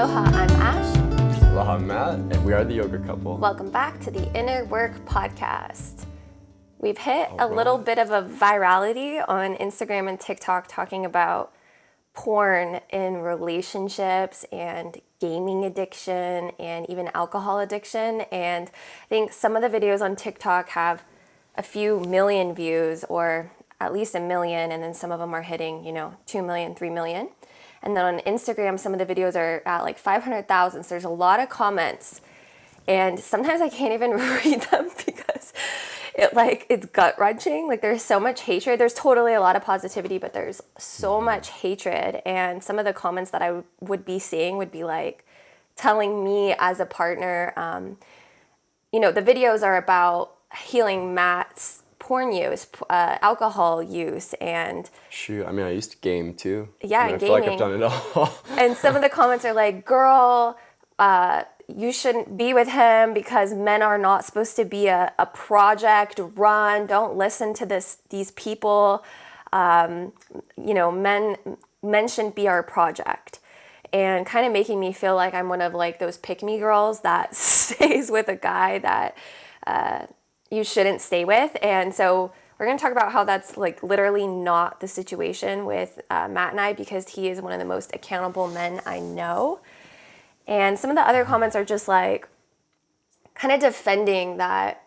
Aloha, I'm Ash. Aloha, I'm Matt, and we are the Yoga Couple. Welcome back to the Inner Work Podcast. We've hit a little bit of a virality on Instagram and TikTok talking about porn in relationships and gaming addiction and even alcohol addiction. And I think some of the videos on TikTok have a few million views or at least 1 million, and then some of them are hitting, 2 million, 3 million. And then on Instagram, some of the videos are at like 500,000. So there's a lot of comments. And sometimes I can't even read them because it's gut-wrenching. Like there's so much hatred. There's totally a lot of positivity, but there's so much hatred. And some of the comments that I would be seeing would be like telling me as a partner, the videos are about healing Matt's porn use, alcohol use, and... Shoot, I used to game too. Yeah, I gaming. feel like I've done it all. And some of the comments are like, girl, you shouldn't be with him because men are not supposed to be a project, run, don't listen to these people. Men shouldn't be our project. And kind of making me feel like I'm one of like those pick-me girls that stays with a guy that you shouldn't stay with. And so we're going to talk about how that's like literally not the situation with Matt and I, because he is one of the most accountable men I know. And some of the other comments are just like kind of defending that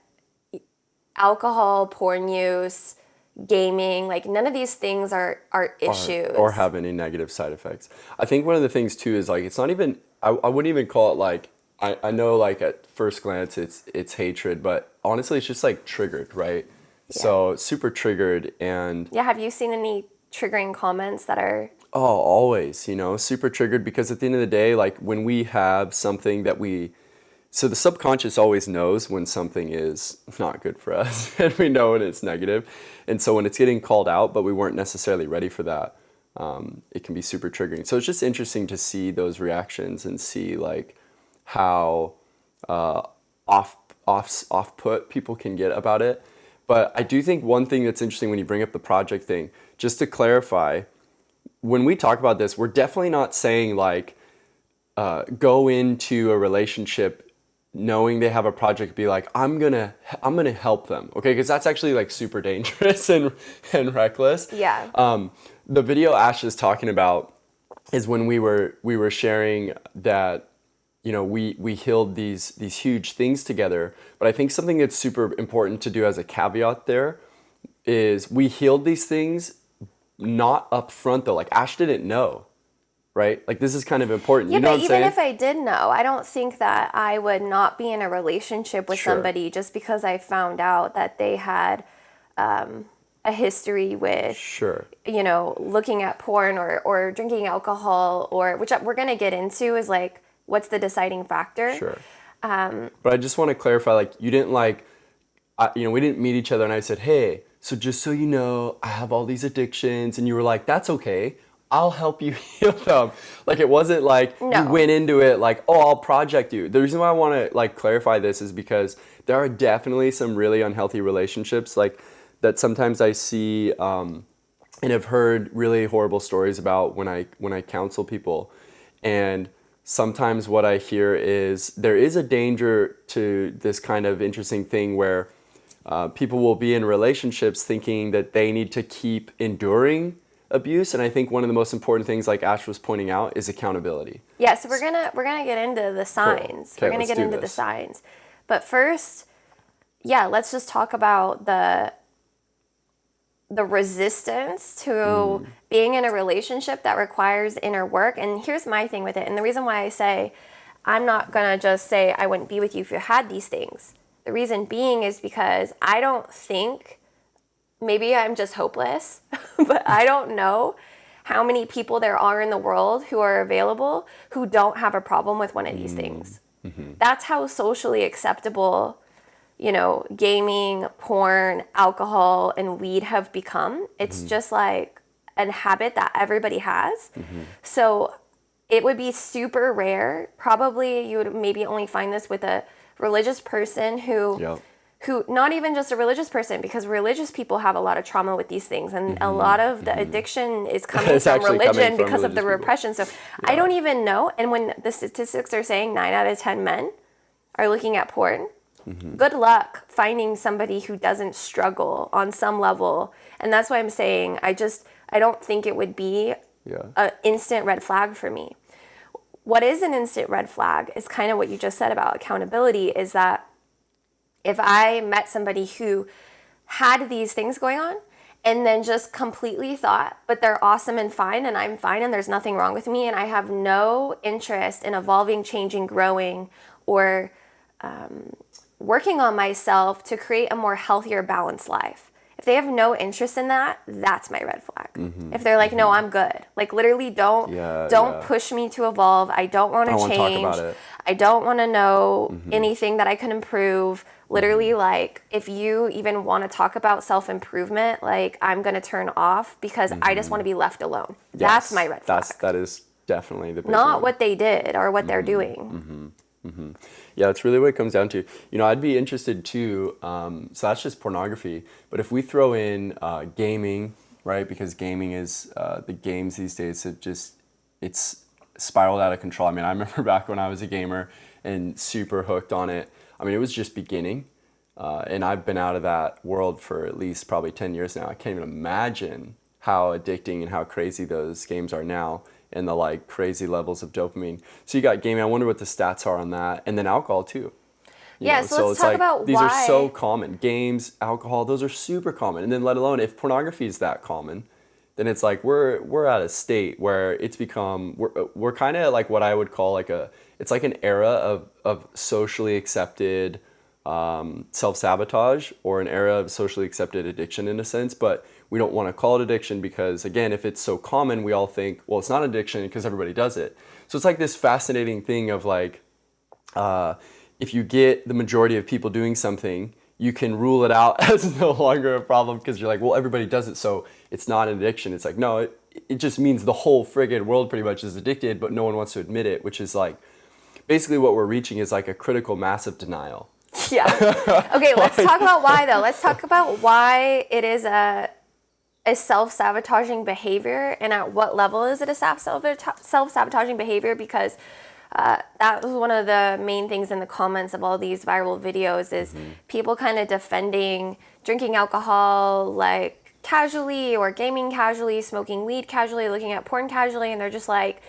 alcohol, porn use, gaming, like none of these things are issues. Or have any negative side effects. I think one of the things too is like, it's not even, I wouldn't even call it like, I know like at first glance it's hatred, but honestly it's just like triggered, right? Yeah. So super triggered. And yeah, have you seen any triggering comments that are... Oh, always, super triggered, because at the end of the day, like when we have something that so the subconscious always knows when something is not good for us and we know when it's negative. And so when it's getting called out, but we weren't necessarily ready for that, it can be super triggering. So it's just interesting to see those reactions and see like how off-put people can get about it. But I do think one thing that's interesting when you bring up the project thing, just to clarify, when we talk about this, we're definitely not saying like go into a relationship knowing they have a project, be like, I'm gonna help them, okay? Because that's actually like super dangerous and reckless. Yeah. The video Ash is talking about is when we were sharing that we healed these huge things together. But I think something that's super important to do as a caveat there is we healed these things not up front though. Like Ash didn't know, right? Like this is kind of important. Yeah, you know but what I'm saying? Even if I did know, I don't think that I would not be in a relationship with somebody just because I found out that they had a history with, looking at porn or drinking alcohol, or which we're going to get into is like, what's the deciding factor? Sure. But I just want to clarify, like you didn't we didn't meet each other and I said, hey, so just so you know, I have all these addictions, and you were like, that's okay, I'll help you heal them. Like it wasn't like you went into it like, oh, I'll project you. The reason why I want to like clarify this is because there are definitely some really unhealthy relationships like that sometimes I see and have heard really horrible stories about when I counsel people. And sometimes what I hear is there is a danger to this kind of interesting thing where people will be in relationships thinking that they need to keep enduring abuse. And I think one of the most important things, like Ash was pointing out, is accountability. Yeah, so we're gonna get into the signs. Cool. Okay, we're gonna get into the signs. But first, let's just talk about the resistance to being in a relationship that requires inner work. And here's my thing with it. And the reason why I say I'm not gonna just say I wouldn't be with you if you had these things. The reason being is because I don't think, maybe I'm just hopeless, but I don't know how many people there are in the world who are available who don't have a problem with one of these things. Mm-hmm. That's how socially acceptable, gaming, porn, alcohol, and weed have become. It's just like a habit that everybody has. Mm-hmm. So it would be super rare. Probably you would maybe only find this with a religious person who who, not even just a religious person, because religious people have a lot of trauma with these things, and a lot of the addiction is coming It's from actually religion coming from because of the religious people. repression. So I don't even know. And when the statistics are saying 9 out of 10 men are looking at porn, good luck finding somebody who doesn't struggle on some level. And that's why I'm saying I don't think it would be an instant red flag for me. What is an instant red flag is kind of what you just said about accountability, is that if I met somebody who had these things going on and then just completely thought, but they're awesome and fine and I'm fine and there's nothing wrong with me and I have no interest in evolving, changing, growing, or working on myself to create a more healthier, balanced life. If they have no interest in that, that's my red flag. If they're like, no, I'm good. Like literally don't push me to evolve. I don't want to change. Talk about it. I don't want to know anything that I can improve. Literally, like, if you even want to talk about self-improvement, like, I'm going to turn off because I just want to be left alone. Yes. That's my red flag. That is definitely the big Not one. what they did or what they're doing. Yeah, that's really what it comes down to. You know, I'd be interested too, so that's just pornography, but if we throw in gaming, right, because gaming is, the games these days, it's spiraled out of control. I mean, I remember back when I was a gamer and super hooked on it. I mean, it was just beginning, and I've been out of that world for at least probably 10 years now. I can't even imagine how addicting and how crazy those games are now, and the like crazy levels of dopamine. So you got gaming. I wonder what the stats are on that, and then alcohol too. Yeah, so let's talk about these why. are so common. Games, alcohol, those are super common. And then let alone if pornography is that common, then it's like we're at a state where it's become we're kind of like what I would call it's like an era of socially accepted self-sabotage, or an era of socially accepted addiction in a sense, but we don't want to call it addiction because, again, if it's so common, we all think, well, it's not addiction because everybody does it. So it's like this fascinating thing of like, if you get the majority of people doing something, you can rule it out as no longer a problem because you're like, well, everybody does it, so it's not an addiction. It's like, no, it just means the whole friggin' world pretty much is addicted, but no one wants to admit it, which is like, basically what we're reaching is like a critical mass of denial. Yeah. Okay, let's talk about why though. Let's talk about why it is a self-sabotaging behavior, and at what level is it a self-sabotaging behavior, because that was one of the main things in the comments of all these viral videos is people kind of defending drinking alcohol like casually, or gaming casually, smoking weed casually, looking at porn casually, and they're just like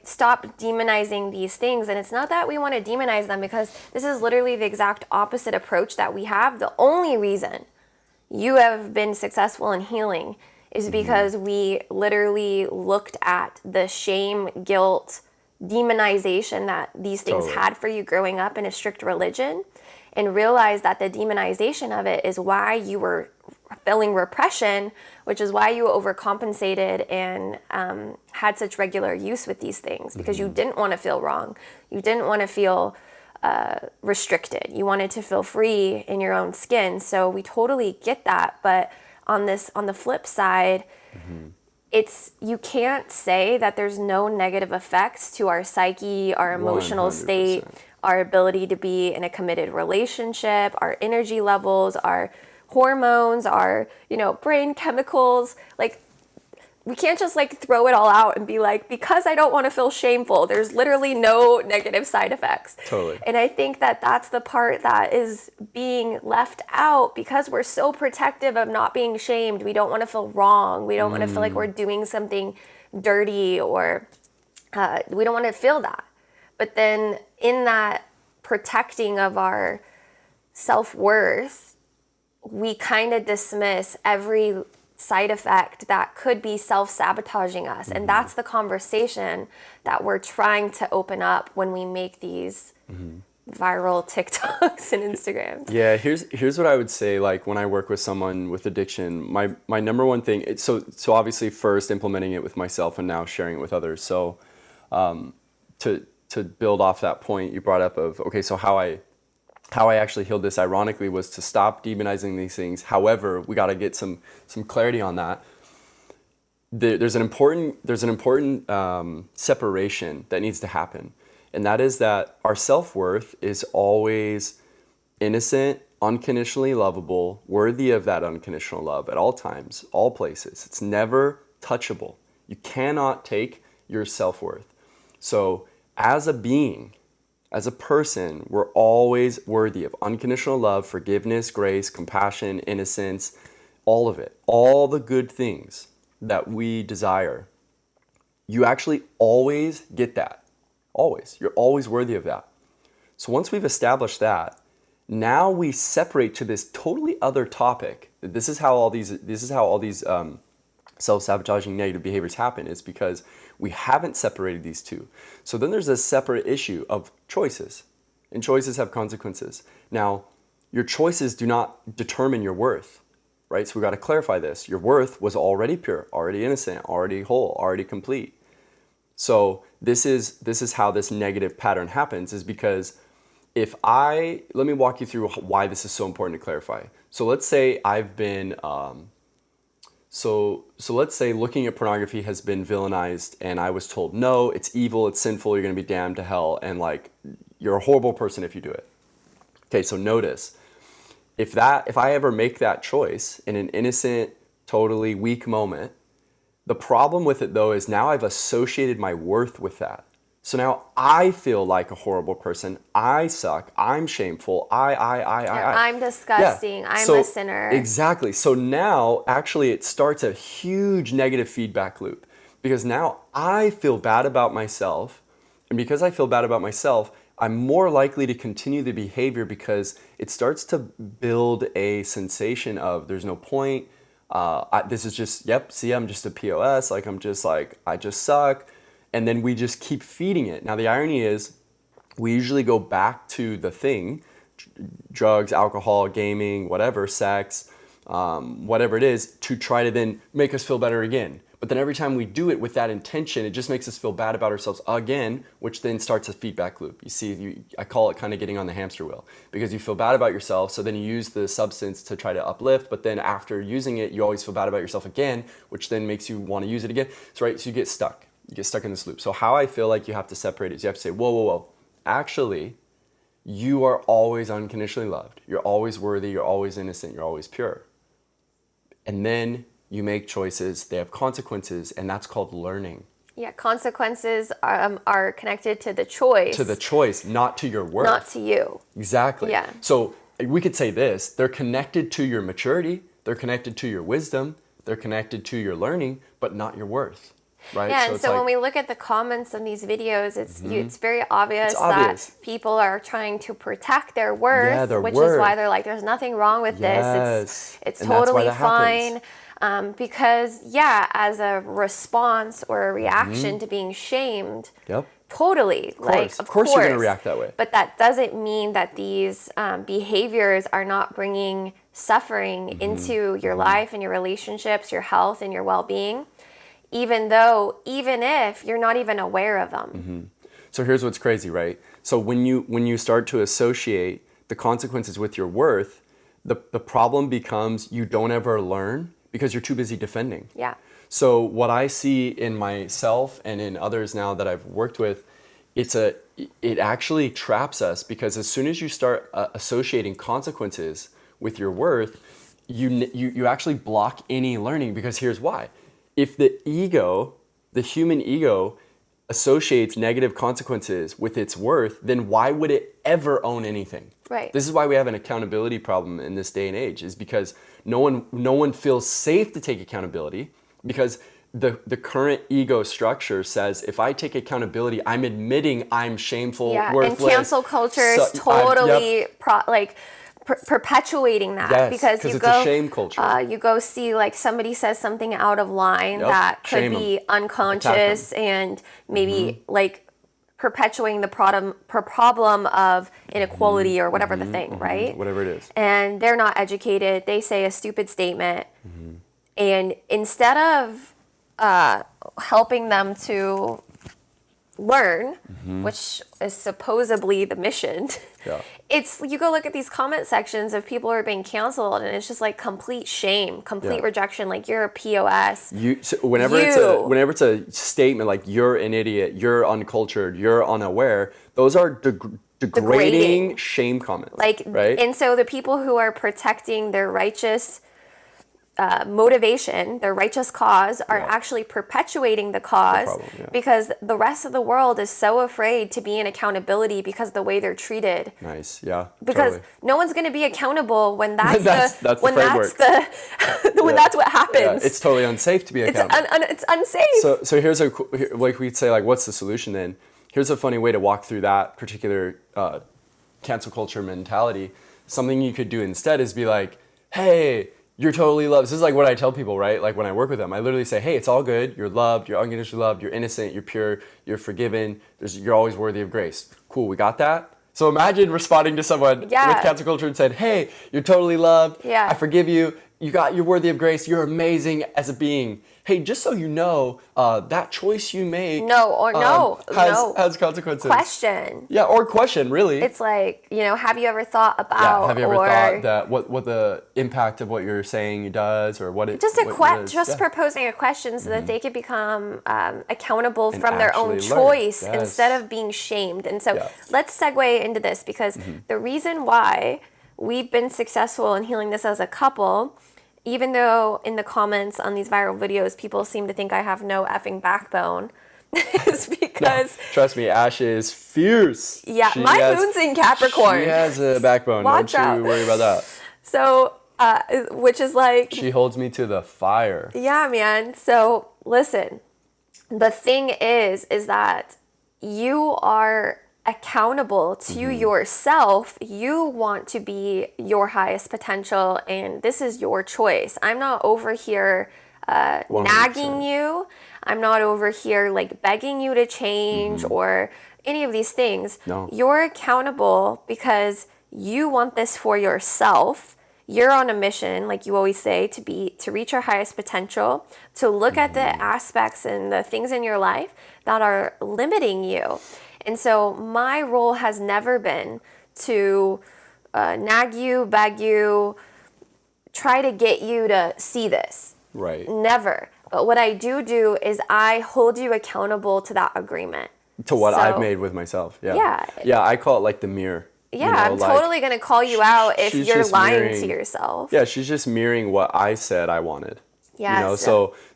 stop demonizing these things. And it's not that we want to demonize them, because this is literally the exact opposite approach that we have. The only reason you have been successful in healing is because we literally looked at the shame, guilt, demonization that these things had for you growing up in a strict religion, and realized that the demonization of it is why you were feeling repression, which is why you overcompensated and had such regular use with these things, because you didn't want to feel wrong. You didn't want to feel restricted. You wanted to feel free in your own skin. So we totally get that. But on the flip side, you can't say that there's no negative effects to our psyche, our emotional 100%. state, our ability to be in a committed relationship, our energy levels, our hormones, our, brain chemicals. Like, we can't just throw it all out and be like, because I don't want to feel shameful. There's literally no negative side effects. Totally. And I think that that's the part that is being left out, because we're so protective of not being shamed. We don't want to feel wrong. We don't want to feel like we're doing something dirty, or we don't want to feel that. But then in that protecting of our self-worth, we kind of dismiss every side effect that could be self-sabotaging us. And that's the conversation that we're trying to open up when we make these viral TikToks and Instagrams. Yeah, here's what I would say, like when I work with someone with addiction, my number one thing, so obviously first implementing it with myself and now sharing it with others. So to build off that point you brought up of, okay, so how I actually healed this, ironically, was to stop demonizing these things. However, we got to get some clarity on that. There's an important separation that needs to happen, and that is that our self-worth is always innocent unconditionally lovable, worthy of that unconditional love at all times, all places. It's never touchable. You cannot take your self-worth. So as a being, as a person, we're always worthy of unconditional love, forgiveness, grace, compassion, innocence, all of it. All the good things that we desire. You actually always get that. Always. You're always worthy of that. So once we've established that, now we separate to this totally other topic. This is how all these self-sabotaging negative behaviors happen, is because we haven't separated these two. So then there's a separate issue of choices, and choices have consequences. Now, your choices do not determine your worth, right? So we got to clarify this. Your worth was already pure, already innocent, already whole, already complete. So this is how this negative pattern happens, is because let me walk you through why this is so important to clarify. So let's say I've been, so let's say looking at pornography has been villainized, and I was told, no, it's evil, it's sinful, you're going to be damned to hell, and like, you're a horrible person if you do it. Okay, so notice, if I ever make that choice in an innocent, totally weak moment, the problem with it though is now I've associated my worth with that. So now I feel like a horrible person. I suck. I'm shameful. I'm disgusting. Yeah. I'm a sinner. Exactly. So now actually it starts a huge negative feedback loop, because now I feel bad about myself. And because I feel bad about myself, I'm more likely to continue the behavior, because it starts to build a sensation of there's no point. This is just, I'm just a POS. Like, I just suck. And then we just keep feeding it. Now, the irony is we usually go back to the thing, drugs, alcohol, gaming, whatever, sex, whatever it is, to try to then make us feel better again. But then every time we do it with that intention, it just makes us feel bad about ourselves again, which then starts a feedback loop. You see, I call it kind of getting on the hamster wheel, because you feel bad about yourself, so then you use the substance to try to uplift, but then after using it, you always feel bad about yourself again, which then makes you want to use it again. So you get stuck. You get stuck in this loop. So how I feel like you have to separate is you have to say, whoa. Actually, you are always unconditionally loved. You're always worthy. You're always innocent. You're always pure. And then you make choices. They have consequences, and that's called learning. Yeah, consequences are connected to the choice. To the choice, not to your worth. Not to you. Exactly. Yeah. So we could say this. They're connected to your maturity. They're connected to your wisdom. They're connected to your learning, but not your worth. Right? Yeah, and so when we look at the comments on these videos, it's very obvious that people are trying to protect their worth, which is why they're like, there's nothing wrong with this. It's totally fine. Because, as a response or a reaction to being shamed, totally. Of course you're going to react that way. But that doesn't mean that these behaviors are not bringing suffering into your life and your relationships, your health and your well-being. Even if you're not even aware of them. So here's what's crazy, right? So when you start to associate the consequences with your worth, the problem becomes you don't ever learn because you're too busy defending. Yeah. So what I see in myself and in others now that I've worked with, it actually traps us, because as soon as you start associating consequences with your worth, you actually block any learning, because here's why. If the human ego, associates negative consequences with its worth, then why would it ever own anything? Right. This is why we have an accountability problem in this day and age, is because no one feels safe to take accountability, because the current ego structure says if I take accountability, I'm admitting I'm shameful, worthless. And cancel culture is totally perpetuating that, because you it's go a shame culture. You go see like somebody says something out of line that could be unconscious, and maybe like perpetuating the problem of inequality or whatever the thing, right? Whatever it is. And they're not educated. They say a stupid statement, and instead of helping them to learn, which is supposedly the mission. It's, you go look at these comment sections of people who are being canceled, and it's just like complete shame, complete rejection. Like, you're a POS. Whenever it's a statement like you're an idiot, you're uncultured, you're unaware, those are degrading shame comments. Like, right? And so the people who are protecting their righteous motivation, their righteous cause, are actually perpetuating the cause because the rest of the world is so afraid to be in accountability because of the way they're treated. Nice, yeah. Because no one's going to be accountable when that's when that's what happens. Yeah, it's totally unsafe to be accountable. It's unsafe. So here's like we'd say, like, what's the solution then? Here's a funny way to walk through that particular cancel culture mentality. Something you could do instead is be like, hey, you're totally loved. This is like what I tell people, right? Like when I work with them, I literally say, hey, it's all good. You're loved. You're unconditionally loved. You're innocent. You're pure. You're forgiven. You're always worthy of grace. Cool, we got that? So imagine responding to someone with cancel culture and said, hey, you're totally loved. Yeah. I forgive you. You're worthy of grace. You're amazing as a being. Hey, just so you know, that choice you make has consequences. Question. Yeah, or question, really. It's like, have you ever thought about? Yeah, have you ever thought that what the impact of what you're saying does, or what it just proposing a question so that they could become accountable from their own choice instead of being shamed. And so let's segue into this because the reason why we've been successful in healing this as a couple, even though in the comments on these viral videos, people seem to think I have no effing backbone, is because... No, trust me, Ash is fierce. Yeah, my moon's in Capricorn. She has a backbone. Don't you worry about that. So, which is like... She holds me to the fire. Yeah, man. So, listen. The thing is that you are accountable to yourself. You want to be your highest potential, and this is your choice. I'm not over here nagging you. I'm not over here like begging you to change or any of these things. No. You're accountable because you want this for yourself. You're on a mission, like you always say, to reach your highest potential, to look at the aspects and the things in your life that are limiting you. And so my role has never been to nag you, beg you, try to get you to see this. Right. Never. But what I do is I hold you accountable to that agreement. To what I've made with myself. Yeah. Yeah, I call it like the mirror. Yeah, I'm totally going to call you out if you're lying to yourself. Yeah, she's just mirroring what I said I wanted. Yes.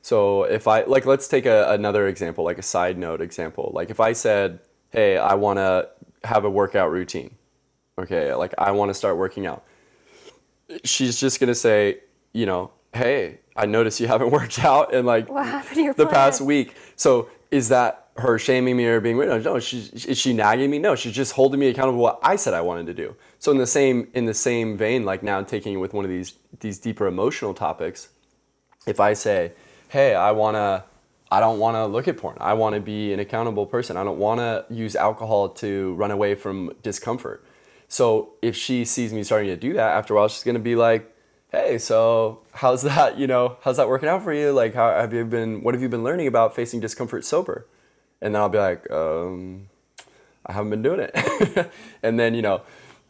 So if I, like, let's take another example, like a side note example. Like if I said, hey, I want to have a workout routine. Okay, like I want to start working out. She's just going to say, hey, I noticed you haven't worked out in like what happened to your the plan? Past week. So is that her shaming me or being weird? No, is she nagging me? No, she's just holding me accountable to what I said I wanted to do. So in the same vein, like now taking it with one of these deeper emotional topics, if I say, hey, I don't want to look at porn. I want to be an accountable person. I don't want to use alcohol to run away from discomfort. So if she sees me starting to do that, after a while, she's going to be like, hey, so how's that, how's that working out for you? Like, what have you been learning about facing discomfort sober? And then I'll be like, I haven't been doing it. And then,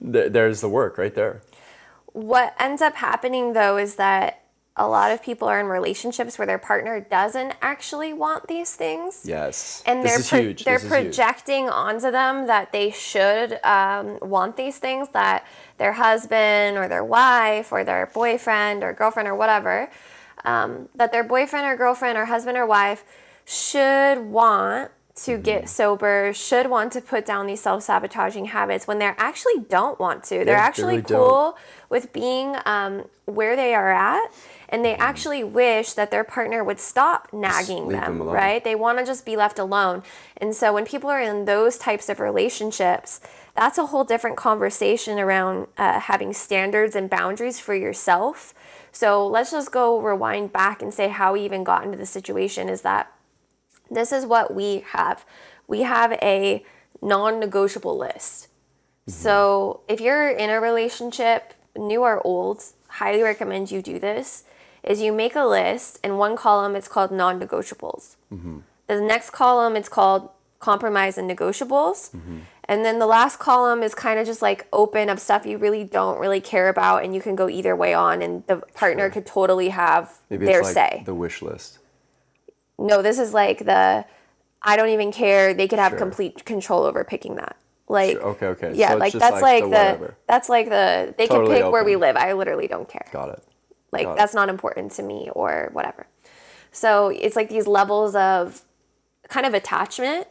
there's the work right there. What ends up happening though is that a lot of people are in relationships where their partner doesn't actually want these things. Yes. And they're projecting onto them that they should want these things, that their husband or their wife or their boyfriend or girlfriend or whatever, that their boyfriend or girlfriend or husband or wife should want to get sober, should want to put down these self-sabotaging habits when they actually don't want to. They're actually really cool with being where they are at, and they actually wish that their partner would stop nagging them, right? They want to just be left alone. And so when people are in those types of relationships, that's a whole different conversation around having standards and boundaries for yourself. So let's just go rewind back and say how we even got into the situation is that this is what we have. We have a non-negotiable list. So if you're in a relationship, new or old, highly recommend you do this, is you make a list, and one column it's called non-negotiables. The next column it's called compromise and negotiables. And then the last column is kind of just like open of stuff you really don't really care about, and you can go either way on, and the partner could totally have their say. The wish list. No, this is like I don't even care. They could have complete control over picking that. Like, Okay. yeah, So it's like just that's like like the whatever. they can Totally pick where we open. live. I literally don't care. Got it. Like, Got it. that's not important to me or whatever. So it's like these levels of kind of attachment.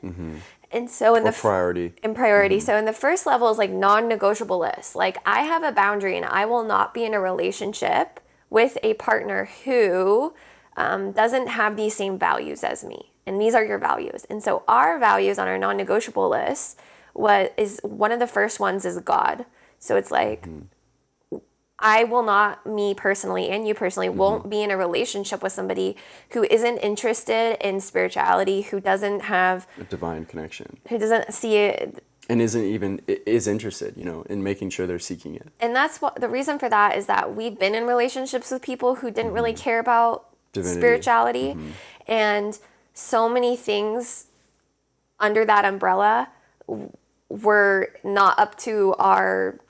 And so Or priority. in priority. So in the first level is like non-negotiable list. Like, I have a boundary and I will not be in a relationship with a partner who doesn't have these same values as me. And these are your values. And so our values on our non-negotiable list, what is one of the first ones is God. So it's like, I will not, me personally and you personally, won't be in a relationship with somebody who isn't interested in spirituality, who doesn't have A divine connection. who doesn't see it. And is interested, in making sure they're seeking it. And that's what the reason for that is, that we've been in relationships with people who didn't really care about Divinity. spirituality, and so many things under that umbrella were not up to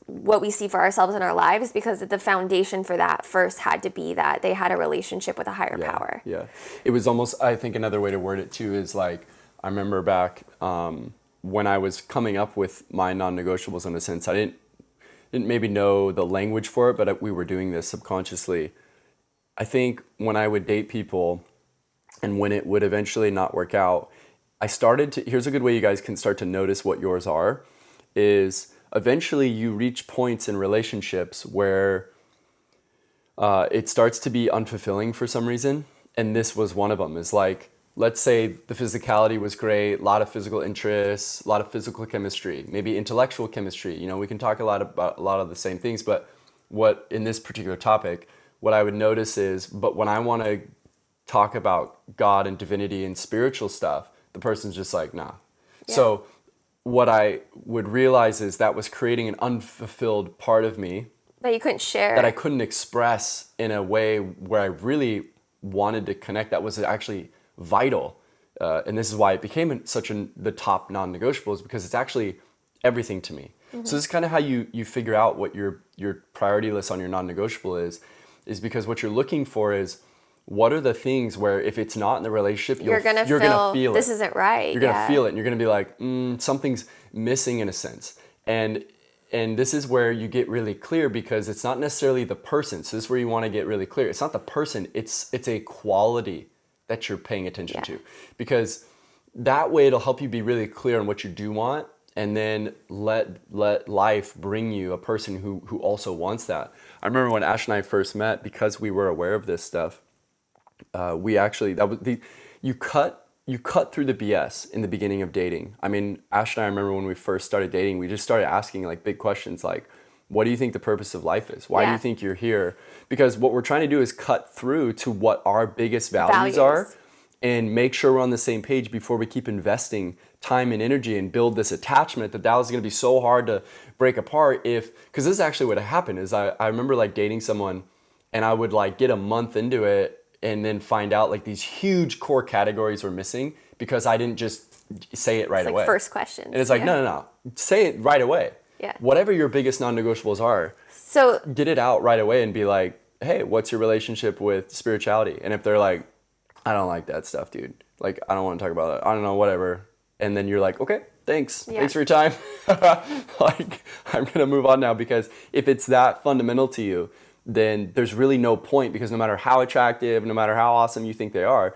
what we see for ourselves in our lives, because the foundation for that first had to be that they had a relationship with a higher power. Yeah. It was almost, I think another way to word it too is like, I remember back when I was coming up with my non-negotiables, in a sense, I didn't maybe know the language for it, but we were doing this subconsciously. I think when I would date people and when it would eventually not work out, here's a good way you guys can start to notice what yours are, is eventually you reach points in relationships where it starts to be unfulfilling for some reason. And this was one of them, is like, let's say the physicality was great, a lot of physical interests, a lot of physical chemistry, maybe intellectual chemistry. We can talk about a lot of the same things, but what in this particular topic, what I would notice is, but when I want to talk about God and divinity and spiritual stuff, the person's just like, nah. Yeah. So what I would realize is that was creating an unfulfilled part of me That you couldn't share. that I couldn't express in a way where I really wanted to connect. That was actually vital. And this is why it became the top non-negotiable, is because it's actually everything to me. So this is kind of how you figure out what your priority list on your non-negotiable is because what you're looking for is, what are the things where if it's not in the relationship, you're gonna feel it. This isn't right. You're gonna feel it, and you're gonna be like, something's missing in a sense. And this is where you get really clear, because it's not necessarily the person. So this is where you want to get really clear. It's not the person. It's a quality that you're paying attention to, because that way it'll help you be really clear on what you do want, and then let life bring you a person who also wants that. I remember when Ash and I first met, because we were aware of this stuff. You cut through the BS in the beginning of dating. I mean, Ash and I remember when we first started dating, we just started asking like big questions like, what do you think the purpose of life is? Why do you think you're here? Because what we're trying to do is cut through to what our biggest values are, and make sure we're on the same page before we keep investing time and energy and build this attachment that was going to be so hard to break apart because this is actually what happened is I remember like dating someone, and I would like get a month into it and then find out like these huge core categories were missing because I didn't just say it right away. First questions. And it's like, no. Say it right away. Yeah. Whatever your biggest non-negotiables are, so get it out right away and be like, hey, what's your relationship with spirituality? And if they're like, I don't like that stuff, dude. Like, I don't want to talk about it. I don't know, whatever. And then you're like, okay, thanks. Yeah. Thanks for your time. Like, I'm going to move on now, because if it's that fundamental to you, then there's really no point, because no matter how attractive, no matter how awesome you think they are,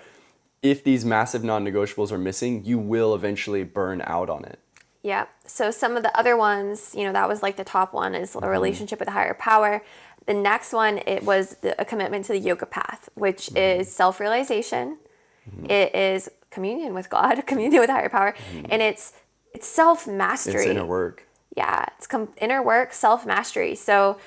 if these massive non-negotiables are missing, you will eventually burn out on it. Yeah. So some of the other ones, that was like the top one, is a relationship with a higher power. The next one, it was a commitment to the yoga path, which is self-realization. It is communion with God, communion with a higher power, and it's self-mastery. It's inner work. Yeah, it's inner work, self-mastery. So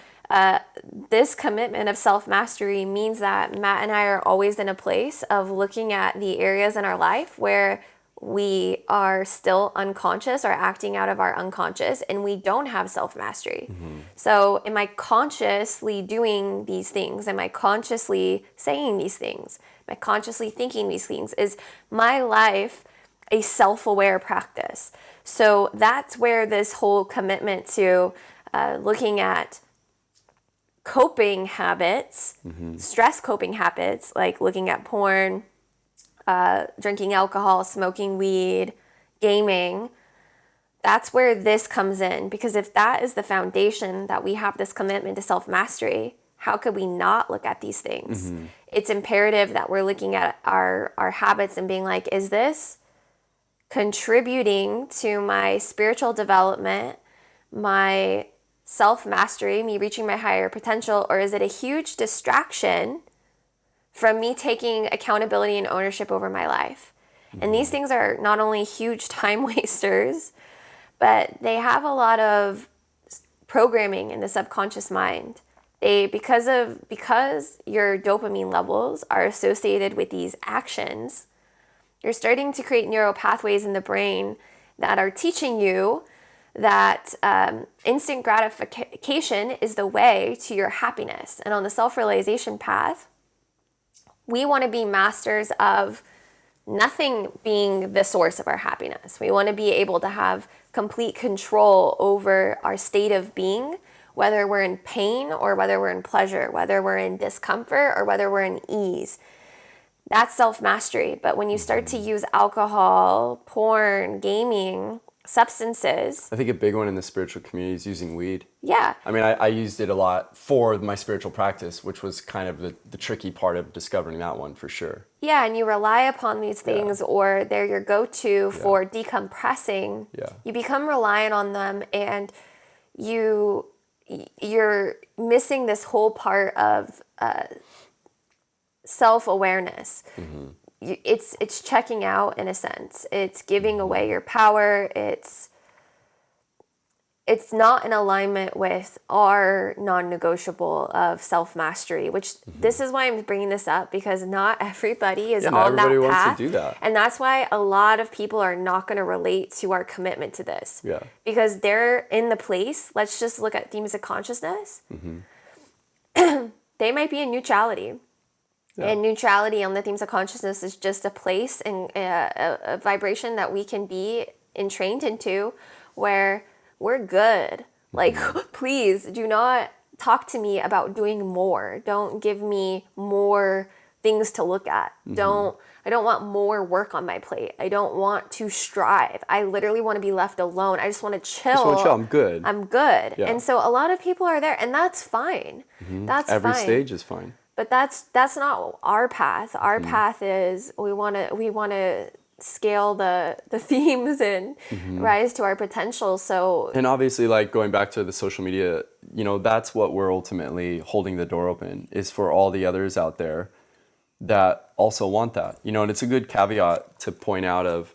this commitment of self-mastery means that Matt and I are always in a place of looking at the areas in our life where we are still unconscious or acting out of our unconscious, and we don't have self-mastery. So am I consciously doing these things? Am I consciously saying these things? Am I consciously thinking these things? Is my life a self-aware practice? So that's where this whole commitment to looking at coping habits, stress coping habits, like looking at porn, drinking alcohol, smoking weed, gaming, That's where this comes in, because if that is the foundation, that we have this commitment to self-mastery, how could we not look at these things? It's imperative that we're looking at our habits and being like, is this contributing to my spiritual development, my self-mastery, me reaching my higher potential, or is it a huge distraction from me taking accountability and ownership over my life? And these things are not only huge time wasters, but they have a lot of programming in the subconscious mind. Because your dopamine levels are associated with these actions, you're starting to create neural pathways in the brain that are teaching you that instant gratification is the way to your happiness. And on the self-realization path, we want to be masters of nothing being the source of our happiness. We want to be able to have complete control over our state of being, whether we're in pain or whether we're in pleasure, whether we're in discomfort or whether we're in ease. That's self-mastery. But when you start to use alcohol, porn, gaming, substances. I think a big one in the spiritual community is using weed. Yeah. I mean, I used it a lot for my spiritual practice, which was kind of the tricky part of discovering that one for sure. Yeah, and you rely upon these things, or they're your go-to for decompressing. Yeah. You become reliant on them, and you're missing this whole part of self-awareness. It's checking out, in a sense. It's giving away your power. It's not in alignment with our non-negotiable of self-mastery, which this is why I'm bringing this up, because not everybody is on that path. Everybody wants to do that. And that's why a lot of people are not going to relate to our commitment to this. Yeah. Because they're in the place, let's just look at themes of consciousness. They might be in neutrality. Yeah. And neutrality on the themes of consciousness is just a place and a vibration that we can be entrained into where we're good. Like, please do not talk to me about doing more. Don't give me more things to look at. I don't want more work on my plate. I don't want to strive. I literally want to be left alone. I just want to chill. I'm good. I'm good. Yeah. And so a lot of people are there, and that's fine. That's Every fine. stage is fine. But that's not our path. Our path is we want to scale the themes and rise to our potential. So, and obviously, like going back to the social media, that's what we're ultimately holding the door open, is for all the others out there that also want that. And it's a good caveat to point out of,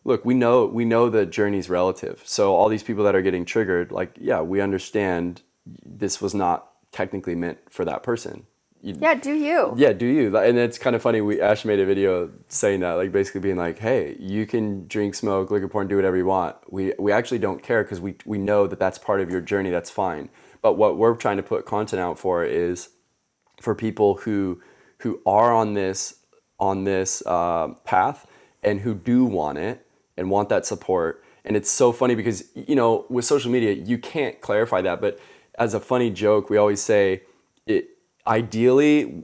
look, we know the journey's relative. So all these people that are getting triggered, like, yeah, we understand this was not technically meant for that person. Do you? Yeah, do you? And it's kind of funny. Ash made a video saying that, like basically being like, hey, you can drink, smoke, look at porn, do whatever you want. We actually don't care, because we know that that's part of your journey. That's fine. But what we're trying to put content out for is for people who are on this path and who do want it and want that support. And it's so funny because, with social media, you can't clarify that. But as a funny joke, we always say ideally,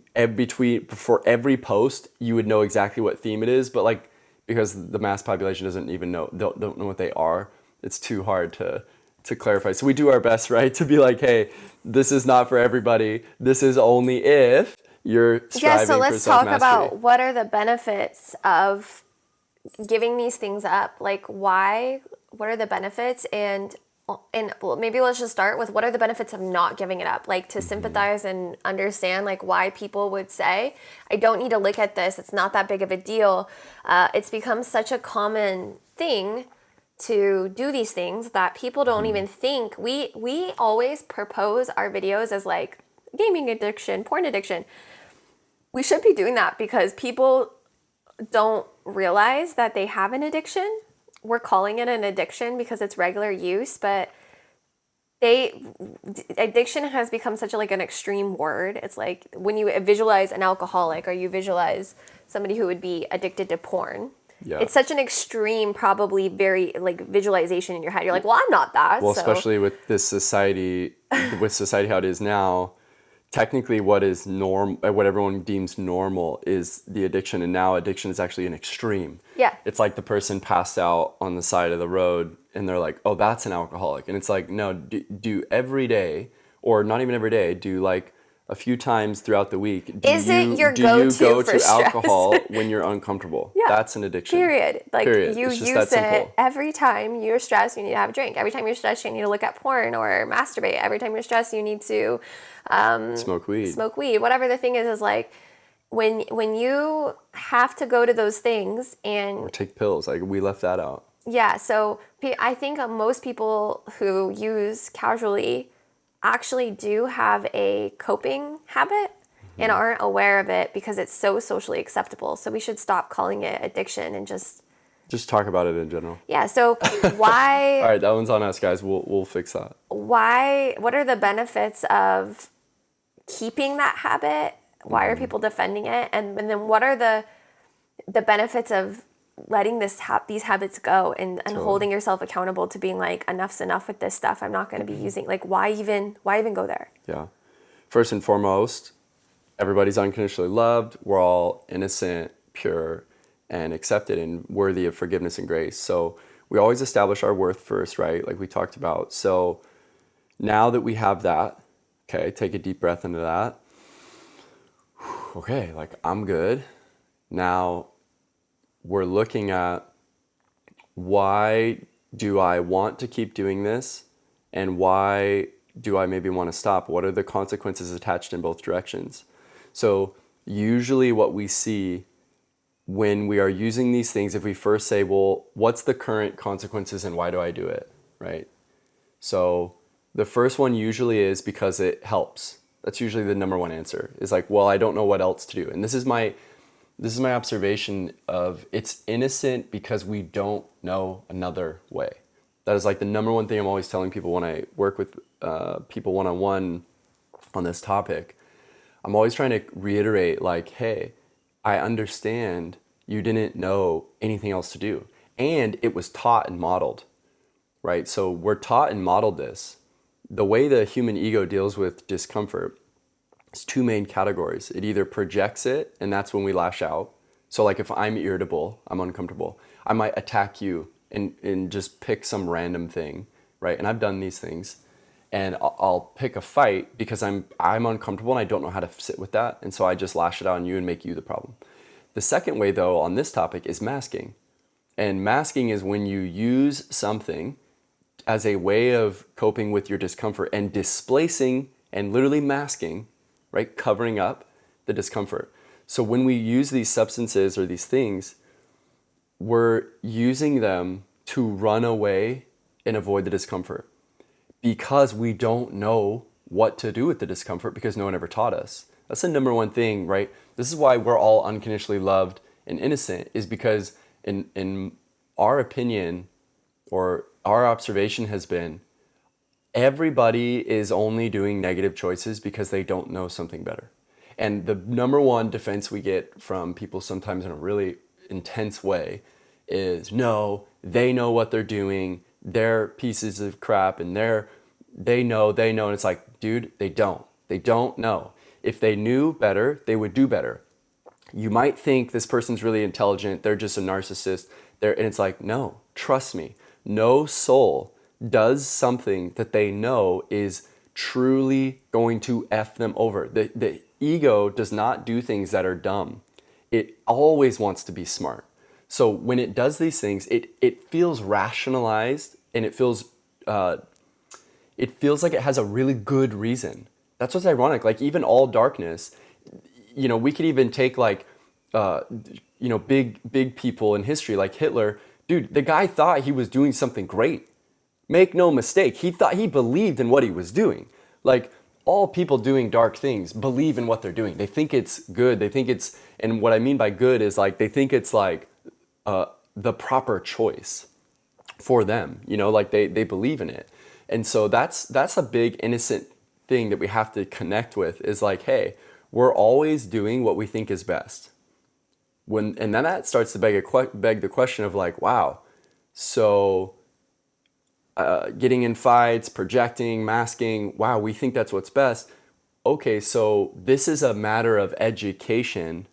for every post, you would know exactly what theme it is, but like, because the mass population doesn't even don't know what they are, it's too hard to clarify. So we do our best, right, to be like, hey, this is not for everybody. This is only if you're striving for self-mastery. So let's talk about what are the benefits of giving these things up. Like, why? What are the benefits? And maybe let's just start with what are the benefits of not giving it up, like to sympathize and understand like why people would say, I don't need to look at this. It's not that big of a deal. It's become such a common thing to do these things that people don't even think. We always propose our videos as like gaming addiction, porn addiction. We should be doing that because people don't realize that they have an addiction. We're calling it an addiction because it's regular use, but addiction has become such an extreme word. It's like when you visualize an alcoholic or you visualize somebody who would be addicted to porn. Yeah. It's such an extreme, probably very visualization in your head. You're like, well, I'm not that. Well, especially with this society, how it is now, technically what is what everyone deems normal is the addiction, and now addiction is actually an extreme. Yeah. It's like the person passed out on the side of the road and they're like, oh, that's an alcoholic. And it's like, no, do every day, or not even every day, do like a few times throughout the week. Is it your do go-to you go for to stress? alcohol when you're uncomfortable? Yeah. That's an addiction. Period. Like Period. you It's just use that it simple. every time you're stressed, you need to have a drink. Every time you're stressed, you need to look at porn or masturbate. Every time you're stressed, you need to Smoke weed. smoke weed. Whatever the thing is like when you have to go to those things and Or take pills. Like we left that out. yeah, so I think most people who use casually actually do have a coping habit and aren't aware of it because it's so socially acceptable. So we should stop calling it addiction and just talk about it in general. yeah. So why All right, that one's on us, guys. We'll fix that. what are the benefits of keeping that habit? Why are people defending it? And then what are the benefits of letting these habits go and holding yourself accountable to being like, enough's enough with this stuff. I'm not going to be using, like, why even go there? Yeah. First and foremost, everybody's unconditionally loved. We're all innocent, pure, and accepted and worthy of forgiveness and grace. So we always establish our worth first, right? Like we talked about. So now that we have that, okay, take a deep breath into that. Okay, like I'm good. Now we're looking at, why do I want to keep doing this? And why do I maybe want to stop? What are the consequences attached in both directions? So usually what we see when we are using these things, if we first say, well, what's the current consequences and why do I do it, right? So the first one usually is because it helps. That's usually the number one answer, is like, well, I don't know what else to do. And this is my observation of, it's innocent because we don't know another way. That is like the number one thing I'm always telling people when I work with people one-on-one on this topic. I'm always trying to reiterate, like, hey, I understand you didn't know anything else to do. And it was taught and modeled, right? So we're taught and modeled this. The way the human ego deals with discomfort is two main categories. It either projects it, and that's when we lash out. So like if I'm irritable, I'm uncomfortable, I might attack you and just pick some random thing, right? And I've done these things. And I'll pick a fight because I'm uncomfortable and I don't know how to sit with that. And so I just lash it out on you and make you the problem. The second way, though, on this topic is masking. And masking is when you use something as a way of coping with your discomfort and displacing and literally masking, right? Covering up the discomfort. So when we use these substances or these things, we're using them to run away and avoid the discomfort, because we don't know what to do with the discomfort because no one ever taught us. That's the number one thing, right? This is why we're all unconditionally loved and innocent, is because in our opinion, or our observation has been, everybody is only doing negative choices because they don't know something better. And the number one defense we get from people sometimes in a really intense way is, no, they know what they're doing, they're pieces of crap, and they know, and it's like, dude, they don't know. If they knew better, they would do better. You might think this person's really intelligent, they're just a narcissist, and it's like, no, trust me, no soul does something that they know is truly going to F them over. The ego does not do things that are dumb. It always wants to be smart. So when it does these things, it feels rationalized, and it feels like it has a really good reason. That's what's ironic. Like even all darkness, we could even take like, big people in history like Hitler. Dude, the guy thought he was doing something great. Make no mistake. He believed in what he was doing. Like all people doing dark things believe in what they're doing. They think it's good. They think it's, and what I mean by good is like, they think it's like the proper choice for them, like they believe in it. And so that's a big innocent thing that we have to connect with, is like, hey, we're always doing what we think is best. And then that starts to beg the question of like, wow, so getting in fights, projecting, masking, wow, we think that's what's best. okay, so this is a matter of education,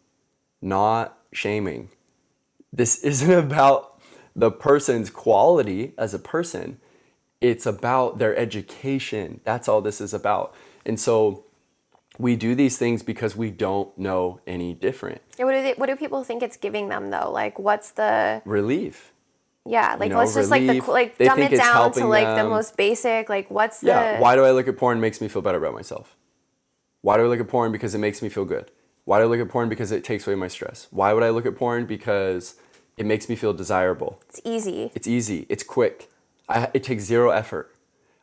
not shaming. This isn't about the person's quality as a person. It's about their education. That's all this is about. And so we do these things because we don't know any different. Yeah, what do people think it's giving them though? Like, what's the Relief. yeah? Like, You know, let's just relief. like They dumb think it it's down to helping like the them. most basic. Like, what's Yeah. the Why do I look at porn? It makes me feel better about myself. Why do I look at porn? Because it makes me feel good. Why do I look at porn? Because it takes away my stress. Why would I look at porn? Because it makes me feel desirable. It's easy. It's easy. It's quick. It takes zero effort.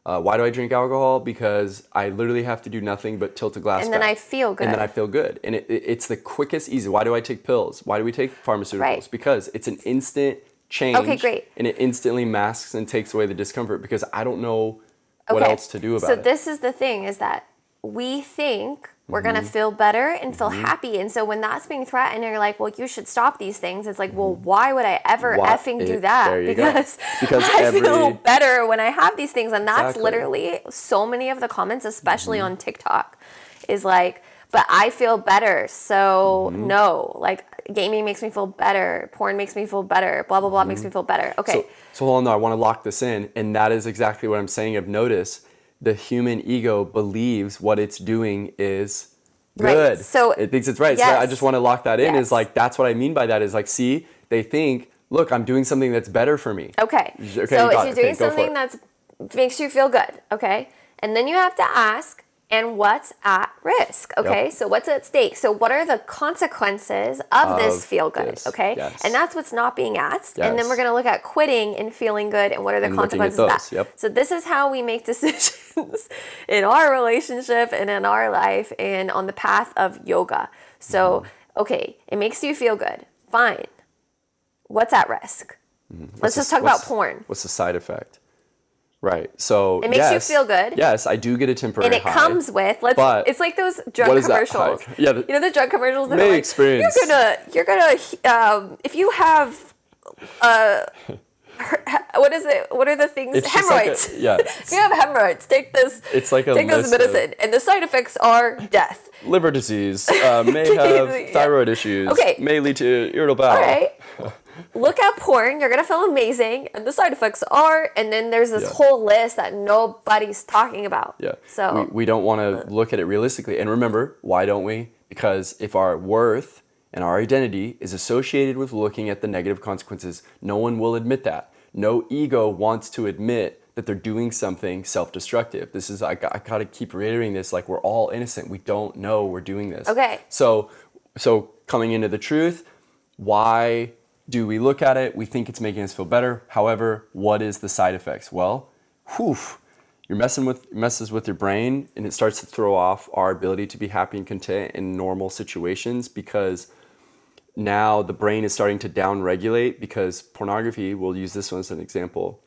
Why do I drink alcohol? Because I literally have to do nothing but tilt a glass And then back. I feel good. And then I feel good. And it's the quickest, easy. Why do I take pills? Why do we take pharmaceuticals? Right. Because it's an instant change. Okay, great. And it instantly masks and takes away the discomfort because I don't know what Okay. else to do about So it. this is the thing, is that we think we're gonna feel better and feel happy, and so when that's being threatened, and you're like, well, you should stop these things. It's like, well, why would I ever Why- effing do that? there you go. Because I feel better when I have these things, and that's Exactly. literally so many of the comments, especially on TikTok, is like, but I feel better, so no, like gaming makes me feel better, porn makes me feel better, blah blah blah makes me feel better. Okay. So hold on, though, I want to lock this in, and that is exactly what I'm saying. I've noticed the human ego believes what it's doing is good. Right. So it thinks it's right. So yes. I just want to lock that in. Yes. Is like that's what I mean by that. Is like, see, they think, look, I'm doing something that's better for me. Okay. Okay, So you if got you're it. doing Okay, go for something it. that makes you feel good, okay, and then you have to ask, and what's at risk, okay? Yep. So what's at stake? So what are the consequences of this feel good, this, okay? yes. And that's what's not being asked. And then Yes. we're going to look at quitting and feeling good, and what are the And looking at consequences of that. those, yep. So this is how we make decisions in our relationship and in our life and on the path of yoga. So, okay, it makes you feel good. Fine. What's at risk? Let's just talk about porn. What's the side effect? Right. So It makes you feel good. Yes, I do get a temporary And it high. comes with But it's like those drug what is that commercials. high? Yeah, you know the drug commercials that may are like experience. you're gonna if you have what is it? What are the things? It's just like Hemorrhoids. yeah. If you have hemorrhoids, take this. It's like a take this list of- medicine, and the side effects are death. Liver disease, may have Yeah. thyroid issues, Okay. may lead to irritable bowel. All right. Look at porn. You're gonna feel amazing, and the side effects are. And then there's this Yeah. whole list that nobody's talking about. Yeah. So we don't want to look at it realistically. And remember, why don't we? Because if our worth and our identity is associated with looking at the negative consequences, no one will admit that. No ego wants to admit that they're doing something self-destructive. This is I gotta keep reiterating this. Like, we're all innocent. We don't know we're doing this. Okay. So coming into the truth, why do we look at it? We think it's making us feel better. However, what is the side effects? Well, you're messes with your brain, and it starts to throw off our ability to be happy and content in normal situations, because now the brain is starting to down-regulate, because pornography, we'll use this one as an example,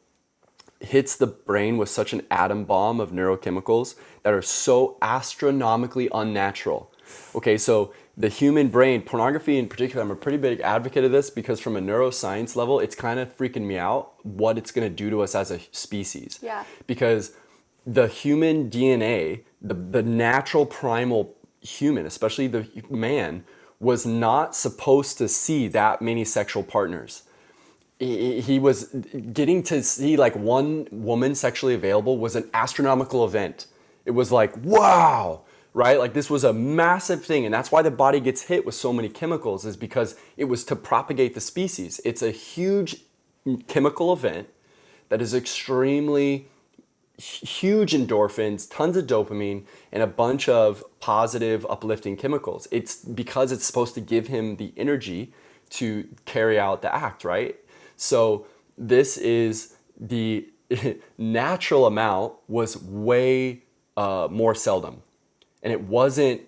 hits the brain with such an atom bomb of neurochemicals that are so astronomically unnatural. Okay, so the human brain, pornography in particular, I'm a pretty big advocate of this, because from a neuroscience level, it's kind of freaking me out what it's going to do to us as a species. Yeah. Because the human DNA, the natural primal human, especially the man, was not supposed to see that many sexual partners. He was getting to see like one woman sexually available was an astronomical event. It was like, wow, right? Like, this was a massive thing. And that's why the body gets hit with so many chemicals, is because it was to propagate the species. It's a huge chemical event that is extremely huge endorphins, tons of dopamine, and a bunch of positive, uplifting chemicals. It's because it's supposed to give him the energy to carry out the act, right? So this is the natural amount was way more seldom. And it wasn't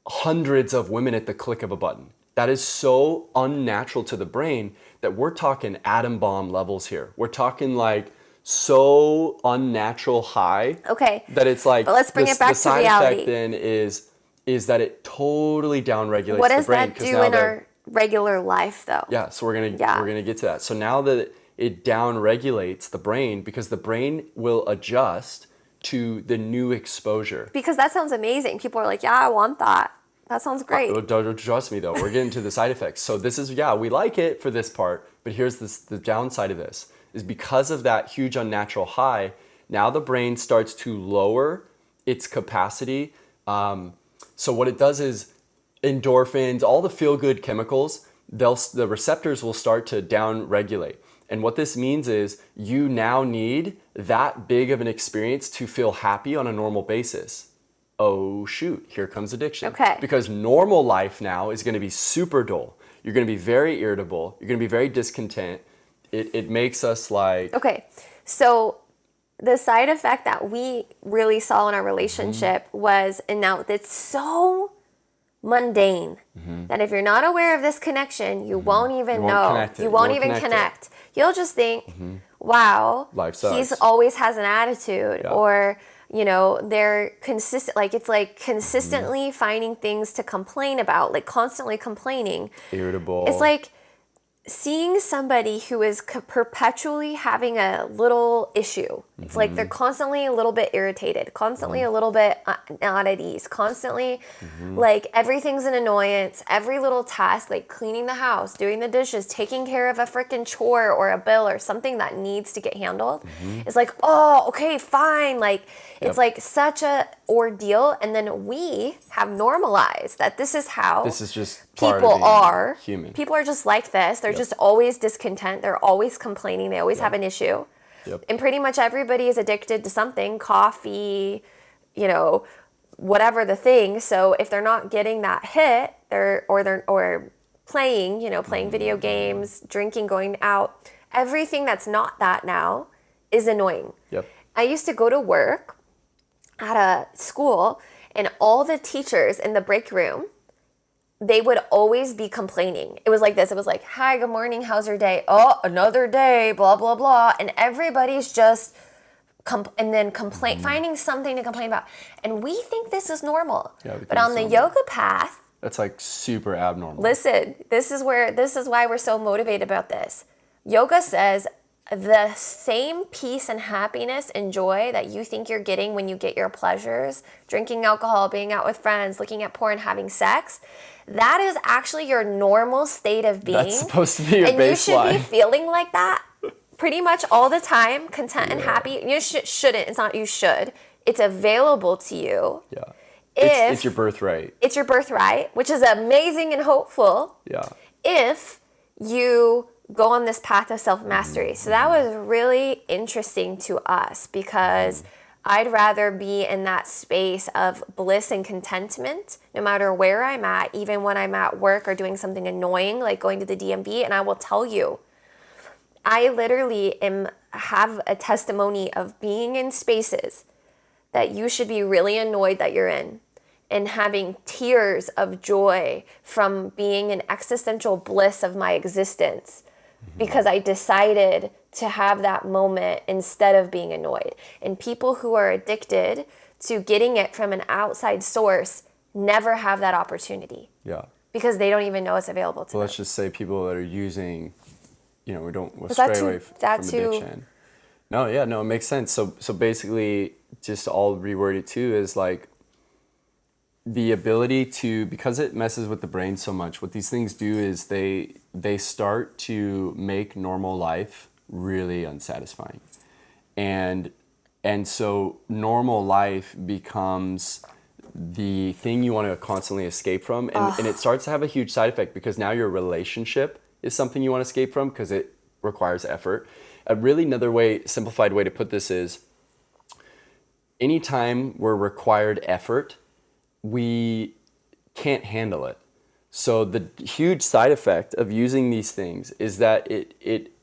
hundreds of women at the click of a button. That is so unnatural to the brain that we're talking atom bomb levels here. We're talking like so unnatural high. Okay. That it's like, but let's bring it back the to side reality. effect then is that it totally downregulates What the does brain. that 'cause do now in the- our regular life, though? Yeah, so we're gonna get to that. So now that it down regulates the brain, because the brain will adjust to the new exposure. Because that sounds amazing. People are like, yeah, I want that. That sounds great. Trust me though, we're getting to the side effects. So this is, yeah, we like it for this part, but here's the downside of this, is because of that huge unnatural high, now the brain starts to lower its capacity. So what it does is endorphins, all the feel-good chemicals, the receptors will start to down-regulate. And what this means is you now need that big of an experience to feel happy on a normal basis. Oh shoot, here comes addiction. Okay. Because normal life now is going to be super dull. You're going to be very irritable. You're going to be very discontent. It makes us like... Okay, so the side effect that we really saw in our relationship was, and now it's so mundane that if you're not aware of this connection, you won't even know. You won't even connect. You'll just think, wow, Life sucks. he's always has an attitude, or you know, they're consistent. Like it's like consistently finding things to complain about, like constantly complaining. Irritable. It's like seeing somebody who is perpetually having a little issue. It's like they're constantly a little bit irritated, constantly a little bit not at ease, constantly like everything's an annoyance, every little task, like cleaning the house, doing the dishes, taking care of a freaking chore or a bill or something that needs to get handled. It's like, oh, okay, fine. Like it's like such a ordeal. And then we have normalized that this is how this is just part people of are human. People are just like this. They're just always discontent. They're always complaining. They always have an issue. And pretty much everybody is addicted to something, coffee, you know, whatever the thing. So if they're not getting that hit, or playing, you know, playing video games, drinking, going out, everything that's not that now is annoying. I used to go to work at a school, and all the teachers in the break room, they would always be complaining. It was like this. It was like, hi, good morning. How's your day? Oh, another day, blah, blah, blah. And everybody's just finding something to complain about. And we think this is normal. But on the yoga path, that's like super abnormal. Listen, this is why we're so motivated about this. Yoga says the same peace and happiness and joy that you think you're getting when you get your pleasures, drinking alcohol, being out with friends, looking at porn, having sex, that is actually your normal state of being. That's supposed to be your baseline. And you should be feeling like that pretty much all the time, content and happy. You shouldn't. It's not you should. It's available to you. It's your birthright. It's your birthright, which is amazing and hopeful. If you go on this path of self-mastery. So that was really interesting to us because I'd rather be in that space of bliss and contentment no matter where I'm at, even when I'm at work or doing something annoying like going to the DMV. And I will tell you, I literally have a testimony of being in spaces that you should be really annoyed that you're in, and having tears of joy from being in existential bliss of my existence because I decided to have that moment instead of being annoyed. And people who are addicted to getting it from an outside source never have that opportunity. Because they don't even know it's available to them. Let's just say people that are using, you know, we'll stray away from addiction. No, it makes sense. So basically, just I'll reword it too, is like the ability to, because it messes with the brain so much, what these things do is they start to make normal life really unsatisfying. And so normal life becomes the thing you want to constantly escape from. And it starts to have a huge side effect because now your relationship is something you want to escape from because it requires effort. A really simplified way to put this is anytime we're required effort, we can't handle it. So the huge side effect of using these things is that it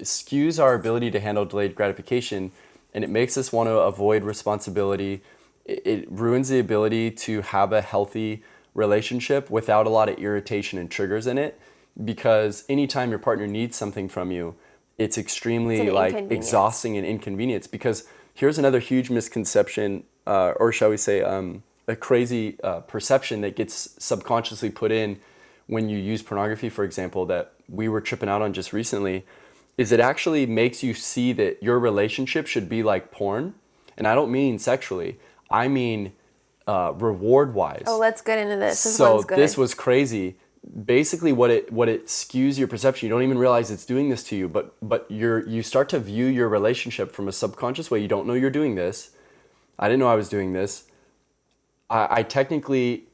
skews our ability to handle delayed gratification, and it makes us want to avoid responsibility. It ruins the ability to have a healthy relationship without a lot of irritation and triggers in it, because anytime your partner needs something from you, it's extremely exhausting and inconvenience. Because here's another huge misconception, or shall we say, a crazy perception that gets subconsciously put in when you use pornography, for example, that we were tripping out on just recently, is it actually makes you see that your relationship should be like porn. And I don't mean sexually. I mean reward-wise. Oh, let's get into this. This So one's good. this was crazy. Basically, what it skews your perception. You don't even realize it's doing this to you, but you start to view your relationship from a subconscious way. You don't know you're doing this. I didn't know I was doing this. I technically,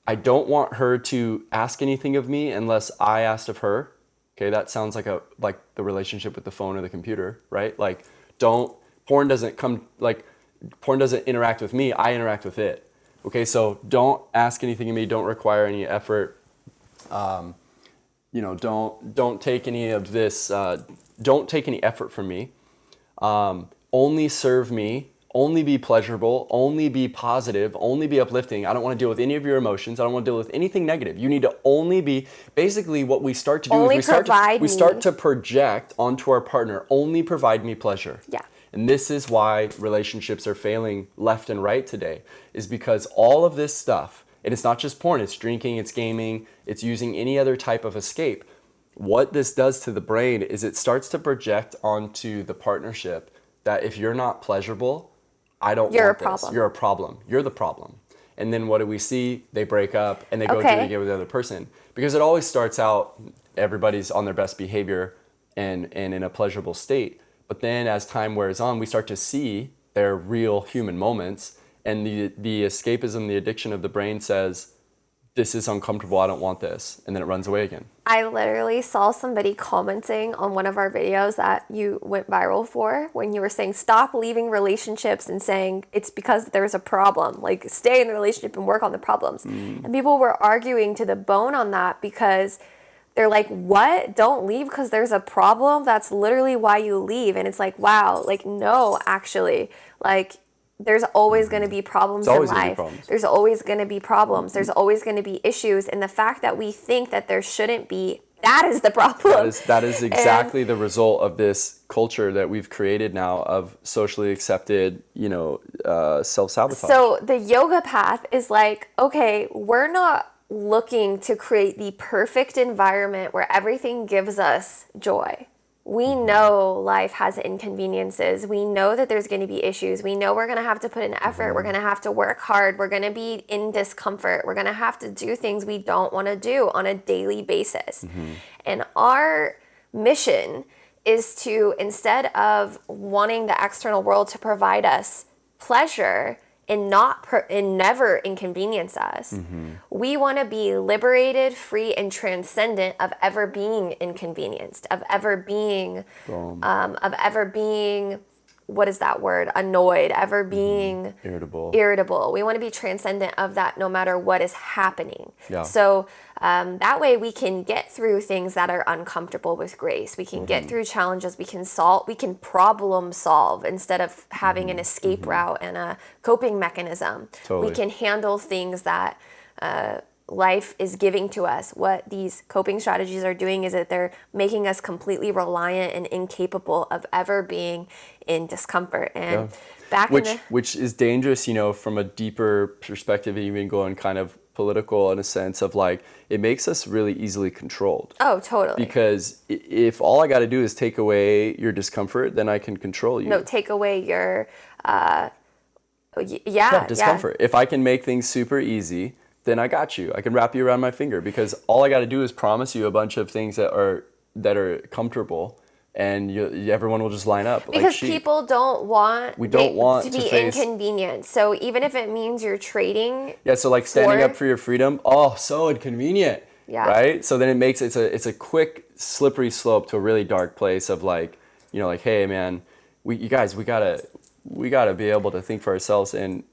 I don't want her to ask anything of me unless I asked of her. Okay, that sounds like the relationship with the phone or the computer, right? Like, porn doesn't interact with me. I interact with it. Okay, so don't ask anything of me. Don't require any effort. Don't take any of this. Don't take any effort from me. Only serve me. Only be pleasurable. Only be positive. Only be uplifting. I don't want to deal with any of your emotions. I don't want to deal with anything negative. You need to only be. Basically, what we start to do Only is we start to project onto our partner. Only provide me pleasure. Yeah. And this is why relationships are failing left and right today, is because all of this stuff, and it's not just porn, it's drinking, it's gaming, it's using any other type of escape. What this does to the brain is it starts to project onto the partnership that if you're not pleasurable, I don't You're want a problem. this. You're a problem. You're the problem. And then what do we see? They break up and they go do it again with the other person. Because it always starts out, everybody's on their best behavior and in a pleasurable state. But then as time wears on, we start to see their real human moments. And the escapism, the addiction of the brain says, this is uncomfortable, I don't want this. And then it runs away again. I literally saw somebody commenting on one of our videos that you went viral for when you were saying, stop leaving relationships and saying it's because there's a problem. Like, stay in the relationship and work on the problems. And people were arguing to the bone on that because they're like, what? Don't leave because there's a problem? That's literally why you leave. And it's like, wow, like, no, actually, like, there's always going to be problems in life. There's always going to be problems. There's always going to be issues. And the fact that we think that there shouldn't be, that is the problem. That is exactly the result of this culture that we've created now of socially accepted, self-sabotage. So the yoga path is like, okay, we're not looking to create the perfect environment where everything gives us joy. We know life has inconveniences. We know that there's going to be issues. We know we're going to have to put in effort. We're going to have to work hard. We're going to be in discomfort. We're going to have to do things we don't want to do on a daily basis. And our mission is to, instead of wanting the external world to provide us pleasure and never inconvenience us, we want to be liberated, free, and transcendent of ever being inconvenienced, of ever being, what is that word? Annoyed, ever being irritable. We want to be transcendent of that no matter what is happening. Yeah. So that way we can get through things that are uncomfortable with grace. We can get through challenges. We can problem solve instead of having an escape route and a coping mechanism. Totally. We can handle things that life is giving to us. What these coping strategies are doing is that they're making us completely reliant and incapable of ever being in discomfort. And which is dangerous, from a deeper perspective, even going kind of political in a sense of like, it makes us really easily controlled. Oh, totally. Because if all I got to do is take away your discomfort, then I can control you. No, take away your, discomfort. If I can make things super easy, then I got you. I can wrap you around my finger because all I got to do is promise you a bunch of things that are comfortable, and everyone will just line up. Because people don't want to be inconvenienced. So even if it means you're trading, so like standing up for your freedom, so inconvenient. Yeah. Right. So then it's a quick slippery slope to a really dark place of like, hey man, we gotta be able to think for ourselves, and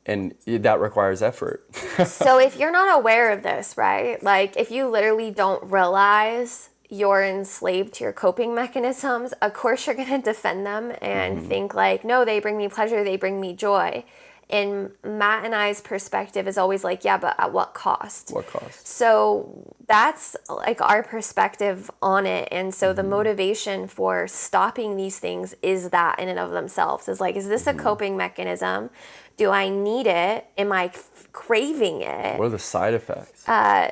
that requires effort. So if you're not aware of this, right? Like if you literally don't realize you're enslaved to your coping mechanisms, of course you're gonna defend them and think like, no, they bring me pleasure, they bring me joy. And Matt and I's perspective is always like, yeah, but at what cost? What cost? So that's like our perspective on it. And so the motivation for stopping these things is that in and of themselves is like, is this a coping mechanism? Do I need it? Am I craving it? What are the side effects?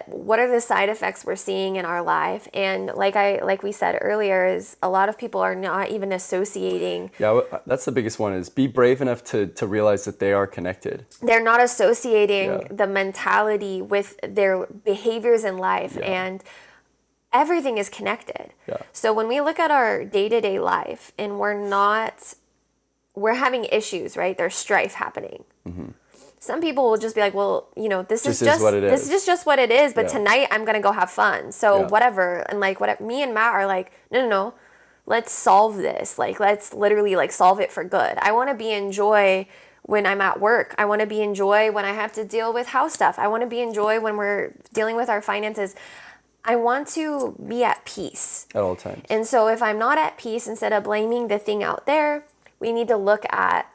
What are the side effects we're seeing in our life? And like we said earlier, is a lot of people are not even associating. Yeah, that's the biggest one, is be brave enough to realize that they are connected. They're not associating Yeah. the mentality with their behaviors in life, Yeah. and everything is connected. Yeah. So when we look at our day-to-day life and we're having issues, right? There's strife happening. Some people will just be like, well, this is just what it this is. is just what it is. But Yeah. tonight I'm gonna go have fun. So Yeah. whatever. And like me and Matt are like, no, let's solve this. Like let's literally like solve it for good. I want to be in joy when I'm at work. I want to be in joy when I have to deal with house stuff. I want to be in joy when we're dealing with our finances. I want to be at peace At all times. And so if I'm not at peace, instead of blaming the thing out there, we need to look at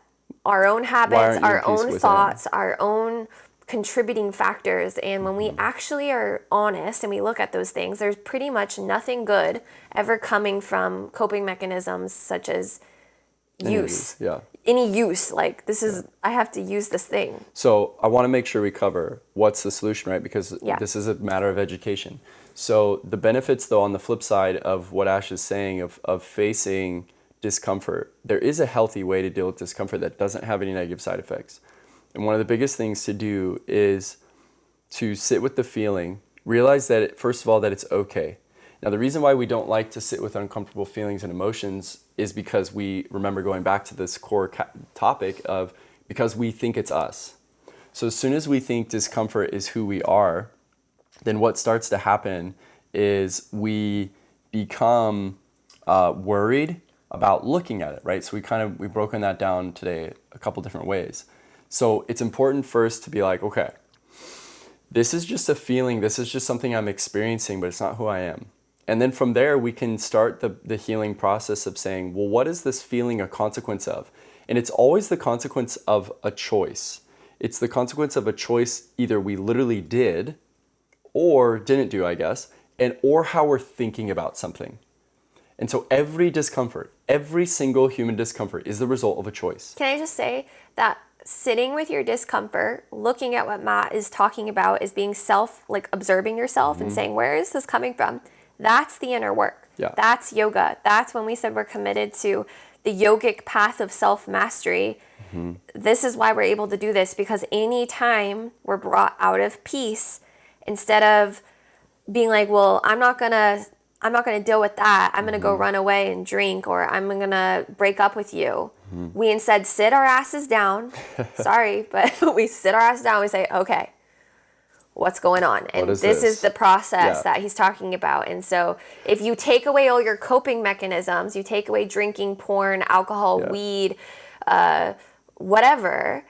our own habits, aren't you our at peace own within? thoughts, our own contributing factors. And when we actually are honest and we look at those things, there's pretty much nothing good ever coming from coping mechanisms such as use. Yeah. Any use. Like this is, I have to use this thing. So I want to make sure we cover what's the solution, right? Because Yeah. this is a matter of education. So the benefits, though, on the flip side of what Ash is saying of facing discomfort, there is a healthy way to deal with discomfort that doesn't have any negative side effects. And one of the biggest things to do is to sit with the feeling, realize that, first of all, that it's okay. Now, the reason why we don't like to sit with uncomfortable feelings and emotions is because we remember going back to this core topic of because we think it's us. So as soon as we think discomfort is who we are, then what starts to happen is we become worried about looking at it, right? So we've broken that down today a couple different ways. So it's important first to be like, okay, this is just a feeling, this is just something I'm experiencing, but it's not who I am. And then from there, we can start the healing process of saying, well, what is this feeling a consequence of? And it's always the consequence of a choice. It's the consequence of a choice either we literally did or didn't do, I guess, or how we're thinking about something. And so every discomfort, every single human discomfort is the result of a choice. Can I just say that sitting with your discomfort, looking at what Matt is talking about is being observing yourself and saying, where is this coming from? That's the inner work. Yeah. That's yoga. That's when we said we're committed to the yogic path of self-mastery. This is why we're able to do this, because anytime we're brought out of peace, instead of being like, well, I'm not gonna deal with that. I'm gonna go run away and drink, or I'm gonna break up with you. We instead sit our asses down. Sorry, but we sit our asses down. We say, okay, what's going on? And this is the process that he's talking about. And so if you take away all your coping mechanisms, you take away drinking, porn, alcohol, weed, whatever,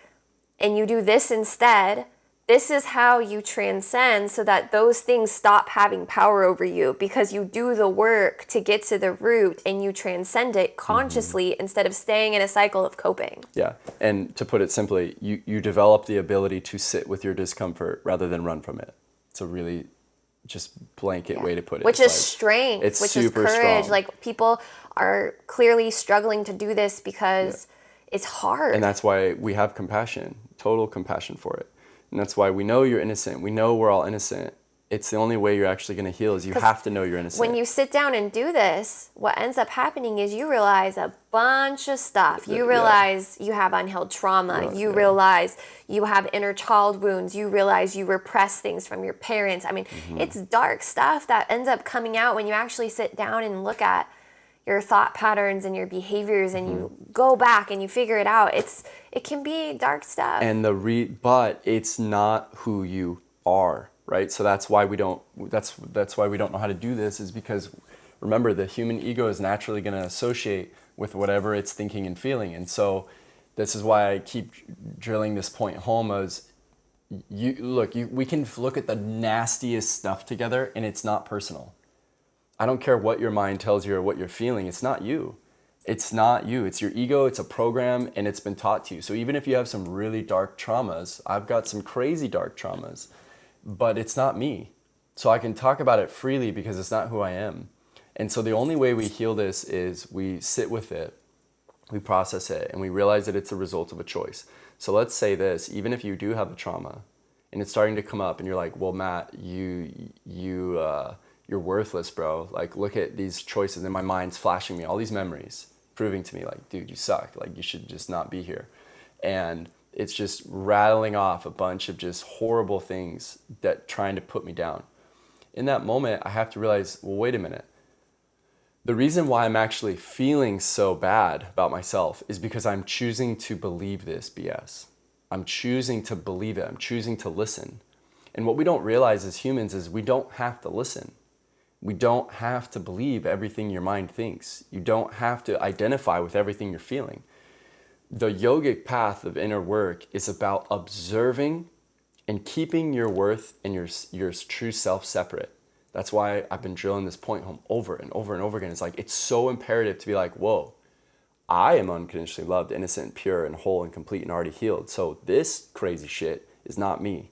and you do this instead, this is how you transcend so that those things stop having power over you, because you do the work to get to the root and you transcend it consciously instead of staying in a cycle of coping. Yeah. And to put it simply, you develop the ability to sit with your discomfort rather than run from it. It's a really just blanket way to put it. Which is strength, it's which is super courage. strong. Like people are clearly struggling to do this because it's hard. And that's why we have compassion, total compassion for it. And that's why we know you're innocent. We know we're all innocent. It's the only way you're actually going to heal is you have to know you're innocent. When you sit down and do this, what ends up happening is you realize a bunch of stuff. You realize you have unhealed trauma. You realize you have inner child wounds. You realize you repress things from your parents. I mean, it's dark stuff that ends up coming out when you actually sit down and look at your thought patterns and your behaviors and you go back and you figure it out. It can be dark stuff. And but it's not who you are, right? So that's why we don't know how to do this, is because remember, the human ego is naturally going to associate with whatever it's thinking and feeling. And so this is why I keep drilling this point home as we can look at the nastiest stuff together and it's not personal. I don't care what your mind tells you or what you're feeling. It's not you. It's not you. It's your ego. It's a program, and it's been taught to you. So even if you have some really dark traumas, I've got some crazy dark traumas, but it's not me. So I can talk about it freely because it's not who I am. And so the only way we heal this is we sit with it we process it, and we realize that it's a result of a choice. So let's say this, even if you do have a trauma and it's starting to come up and you're like, well, Matt, you're worthless, bro. Like, look at these choices, and my mind's flashing me all these memories, proving to me like, dude, you suck. Like, you should just not be here. And it's just rattling off a bunch of just horrible things that trying to put me down. In that moment, I have to realize, well, wait a minute. The reason why I'm actually feeling so bad about myself is because I'm choosing to believe this BS. I'm choosing to believe it. I'm choosing to listen. And what we don't realize as humans is we don't have to listen. We don't have to believe everything your mind thinks. You don't have to identify with everything you're feeling. The yogic path of inner work is about observing and keeping your worth and your true self separate. That's why I've been drilling this point home over and over and over again. It's like, it's so imperative to be like, whoa, I am unconditionally loved, innocent, pure, and whole and complete and already healed. So this crazy shit is not me.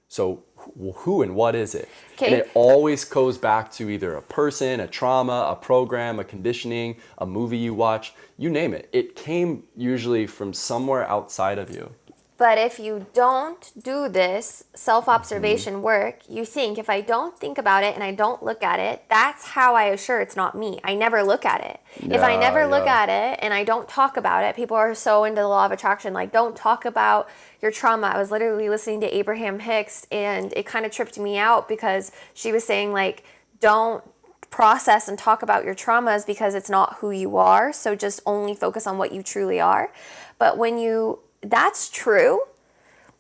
So who and what is it? Okay. And it always goes back to either a person, a trauma, a program, a conditioning, a movie you watch, you name it. It came usually from somewhere outside of you. But if you don't do this self-observation work, you think, if I don't think about it and I don't look at it, that's how I assure it's not me. I never look at it. If I never look at it and I don't talk about it, people are so into the law of attraction, like, don't talk about your trauma. I was literally listening to Abraham Hicks, and it kind of tripped me out because she was saying, like, don't process and talk about your traumas because it's not who you are. So just only focus on what you truly are. But that's true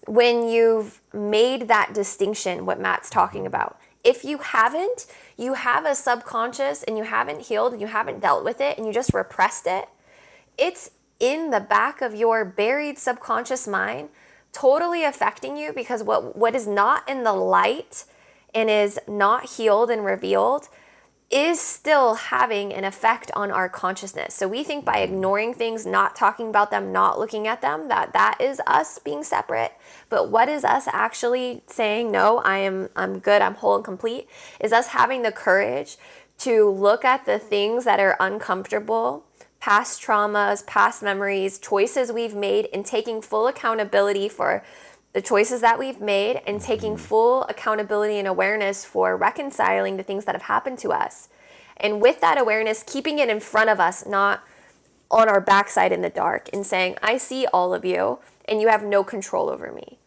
when you've made that distinction, what Matt's talking about. If you haven't, you have a subconscious and you haven't healed and you haven't dealt with it and you just repressed it, it's in the back of your buried subconscious mind, totally affecting you, because what is not in the light and is not healed and revealed is still having an effect on our consciousness. So we think by ignoring things, not talking about them, not looking at them, that is us being separate. But what is us actually saying, no, I'm good, I'm whole and complete, is us having the courage to look at the things that are uncomfortable, past traumas, past memories, choices we've made, and taking full accountability for the choices that we've made, and taking full accountability and awareness for reconciling the things that have happened to us. And with that awareness, keeping it in front of us, not on our backside in the dark, and saying, I see all of you and you have no control over me.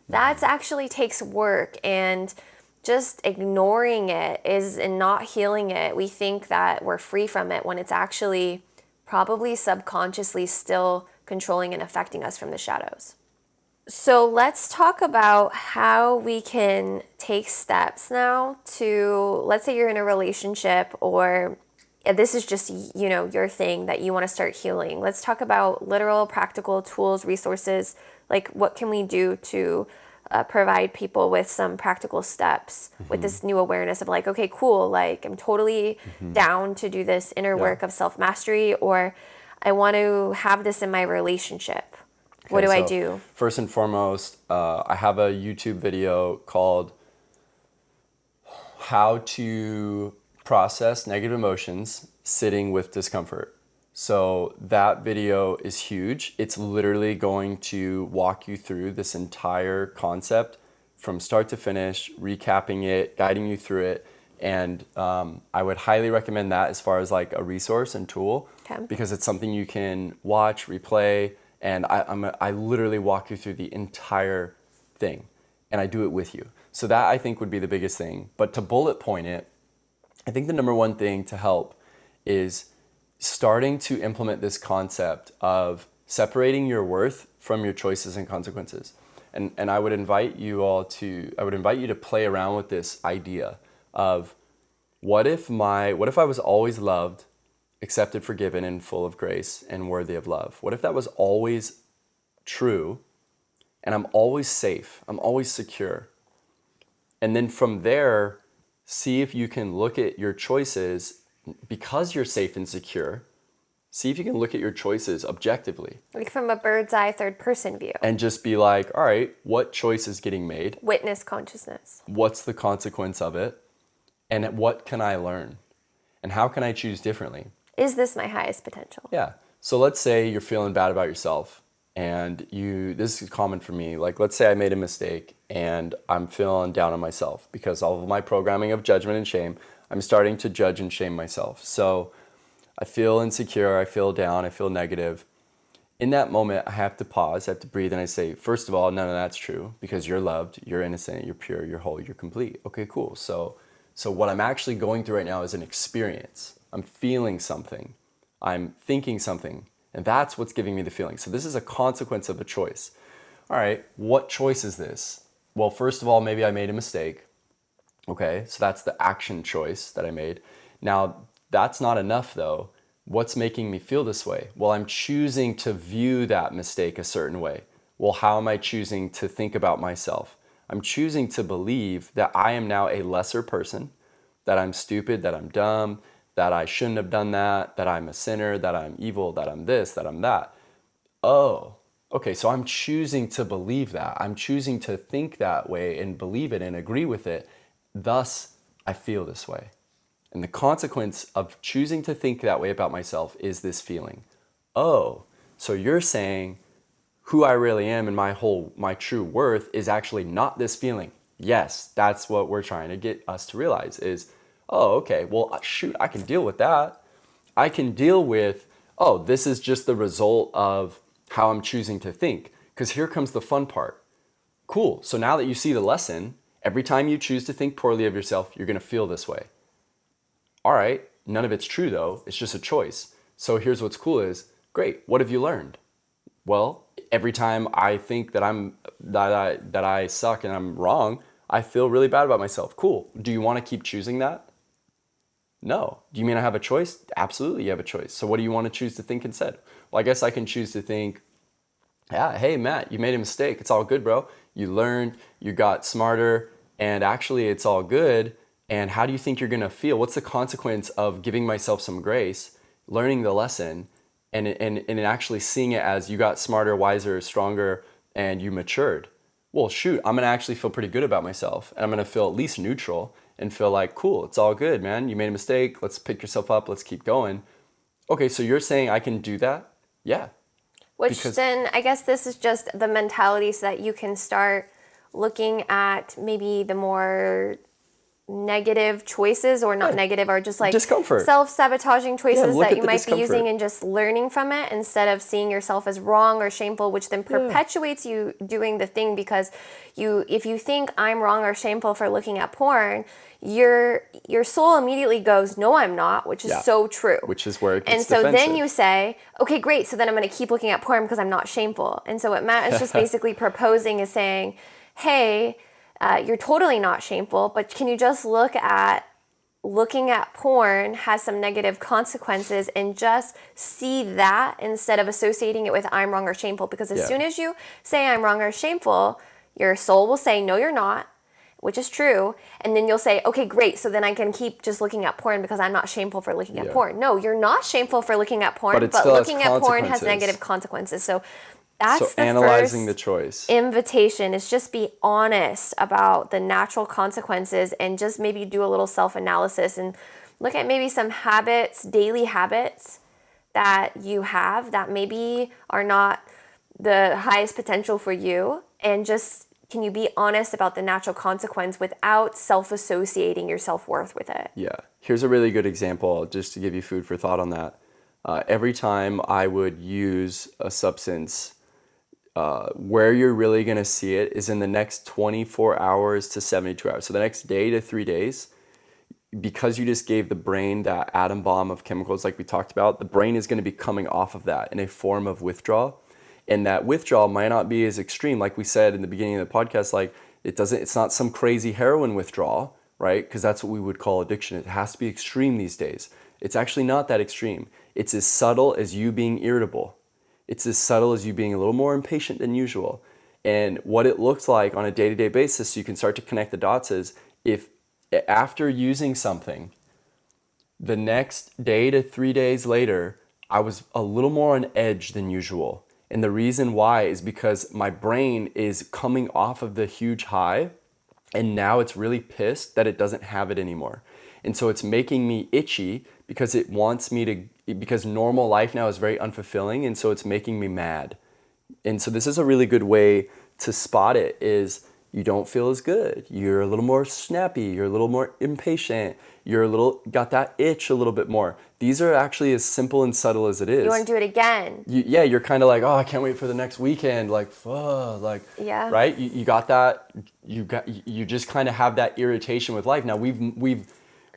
That actually takes work, and just ignoring it and not healing it, we think that we're free from it when it's actually probably subconsciously still controlling and affecting us from the shadows. So let's talk about how we can take steps now to, let's say you're in a relationship, or this is just, your thing that you want to start healing. Let's talk about literal, practical tools, resources, like what can we do to provide people with some practical steps with this new awareness of like, okay, cool, like I'm totally down to do this inner work of self-mastery, or I want to have this in my relationship. What do I do? First and foremost, I have a YouTube video called How to Process Negative Emotions Sitting with Discomfort. So that video is huge. It's literally going to walk you through this entire concept from start to finish, recapping it, guiding you through it. And I would highly recommend that as far as like a resource and tool, because it's something you can watch, replay, and I literally walk you through the entire thing, and I do it with you. So that, I think, would be the biggest thing. But to bullet point it, I think the number one thing to help is starting to implement this concept of separating your worth from your choices and consequences. And I would invite you to play around with this idea of what if I was always loved, accepted, forgiven, and full of grace and worthy of love? What if that was always true, and I'm always safe, I'm always secure? And then from there, see if you can look at your choices, because you're safe and secure, see if you can look at your choices objectively. Like from a bird's eye, third person view. And just be like, all right, what choice is getting made? Witness consciousness. What's the consequence of it? And what can I learn? And how can I choose differently? Is this my highest potential? Yeah, So let's say you're feeling bad about yourself and this is common for me. Like, let's say I made a mistake and I'm feeling down on myself because all of my programming of judgment and shame, I'm starting to judge and shame myself. So I feel insecure, I feel down, I feel negative. In that moment, I have to pause, I have to breathe, and I say, first of all, none of that's true because you're loved, you're innocent, you're pure, you're whole, you're complete. Okay, cool. So what I'm actually going through right now is an experience. I'm feeling something. I'm thinking something. And that's what's giving me the feeling. So this is a consequence of a choice. All right, what choice is this? Well, first of all, maybe I made a mistake. Okay, so that's the action choice that I made. Now, that's not enough though. What's making me feel this way? Well, I'm choosing to view that mistake a certain way. Well, how am I choosing to think about myself? I'm choosing to believe that I am now a lesser person, that I'm stupid, that I'm dumb, that I shouldn't have done that I'm a sinner, that I'm evil, that I'm this, that I'm that. Oh, okay, so I'm choosing to believe that. I'm choosing to think that way and believe it and agree with it. Thus, I feel this way. And the consequence of choosing to think that way about myself is this feeling. Oh, so you're saying who I really am and my true worth is actually not this feeling. Yes, that's what we're trying to get us to realize is, oh, okay, well, shoot, I can deal with that. I can deal with, oh, this is just the result of how I'm choosing to think. Because here comes the fun part. Cool, so now that you see the lesson, every time you choose to think poorly of yourself, you're gonna feel this way. All right, none of it's true though, it's just a choice. So here's what's cool is, great, what have you learned? Well, every time I think that I suck and I'm wrong, I feel really bad about myself. Cool. Do you want to keep choosing that? No. Do you mean I have a choice? Absolutely, you have a choice. So what do you want to choose to think instead? Well, I guess I can choose to think, yeah, hey, Matt, you made a mistake. It's all good, bro. You learned, you got smarter, and actually it's all good. And how do you think you're going to feel? What's the consequence of giving myself some grace, learning the lesson, and actually seeing it as you got smarter, wiser, stronger, and you matured? Well, shoot, I'm going to actually feel pretty good about myself. And I'm going to feel at least neutral and feel like, cool, it's all good, man. You made a mistake. Let's pick yourself up. Let's keep going. Okay, so you're saying I can do that? Yeah. Which then, I guess this is just the mentality so that you can start looking at maybe the more negative choices, or not negative, or just like discomfort, self-sabotaging choices that you might discomfort. be using, and just learning from it instead of seeing yourself as wrong or shameful, which then perpetuates you doing the thing. Because if you think I'm wrong or shameful for looking at porn, your soul immediately goes, no, I'm not, which is so true. Which is where it gets And so defensive. then you say, okay, great, so then I'm going to keep looking at porn because I'm not shameful. And so what Matt is just basically proposing is saying, hey, you're totally not shameful, but can you just look at looking at porn has some negative consequences, and just see that instead of associating it with I'm wrong or shameful. Because as soon as you say I'm wrong or shameful, your soul will say, no, you're not, which is true. And then you'll say, okay, great, so then I can keep just looking at porn because I'm not shameful for looking at porn. No, you're not shameful for looking at porn, but looking at porn has negative consequences. So that's the analyzing first the choice. Invitation is just be honest about the natural consequences, and just maybe do a little self-analysis and look at maybe some habits, daily habits that you have that maybe are not the highest potential for you, and just can you be honest about the natural consequence without self-associating your self-worth with it? Yeah. Here's a really good example just to give you food for thought on that. Every time I would use a substance, where you're really going to see it is in the next 24 hours to 72 hours. So the next day to 3 days, because you just gave the brain that atom bomb of chemicals like we talked about, the brain is going to be coming off of that in a form of withdrawal. And that withdrawal might not be as extreme, like we said in the beginning of the podcast, like it's not some crazy heroin withdrawal, right? Because that's what we would call addiction. It has to be extreme these days. It's actually not that extreme. It's as subtle as you being irritable. It's as subtle as you being a little more impatient than usual. And what it looks like on a day-to-day basis, so you can start to connect the dots, is if after using something, the next day to 3 days later, I was a little more on edge than usual. And the reason why is because my brain is coming off of the huge high, and now it's really pissed that it doesn't have it anymore. And so it's making me itchy because it wants me to, because normal life now is very unfulfilling, and so it's making me mad. And so this is a really good way to spot it, is you don't feel as good. You're a little more snappy. You're a little more impatient. You're got that itch a little bit more. These are actually as simple and subtle as it is. You want to do it again. You're kind of like, oh, I can't wait for the next weekend. Like, yeah. Right? You got that. You just kind of have that irritation with life. Now we've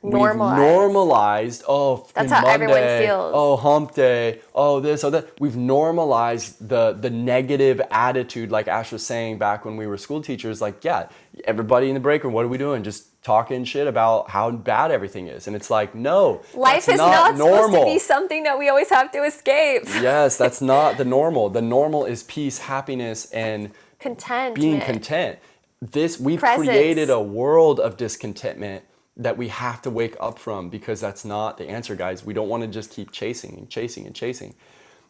normalized, oh, that's how Monday, everyone feels. Oh, hump day, oh, this, oh, that. We've normalized the negative attitude, like Ash was saying back when we were school teachers. Like, yeah, everybody in the break room, what are we doing? Just talking shit about how bad everything is. And it's like, no, life is not supposed to be something that we always have to escape. Yes, that's not the normal. The normal is peace, happiness, and content. Being content. We've created a world of discontentment that we have to wake up from, because that's not the answer, guys. We don't want to just keep chasing and chasing and chasing.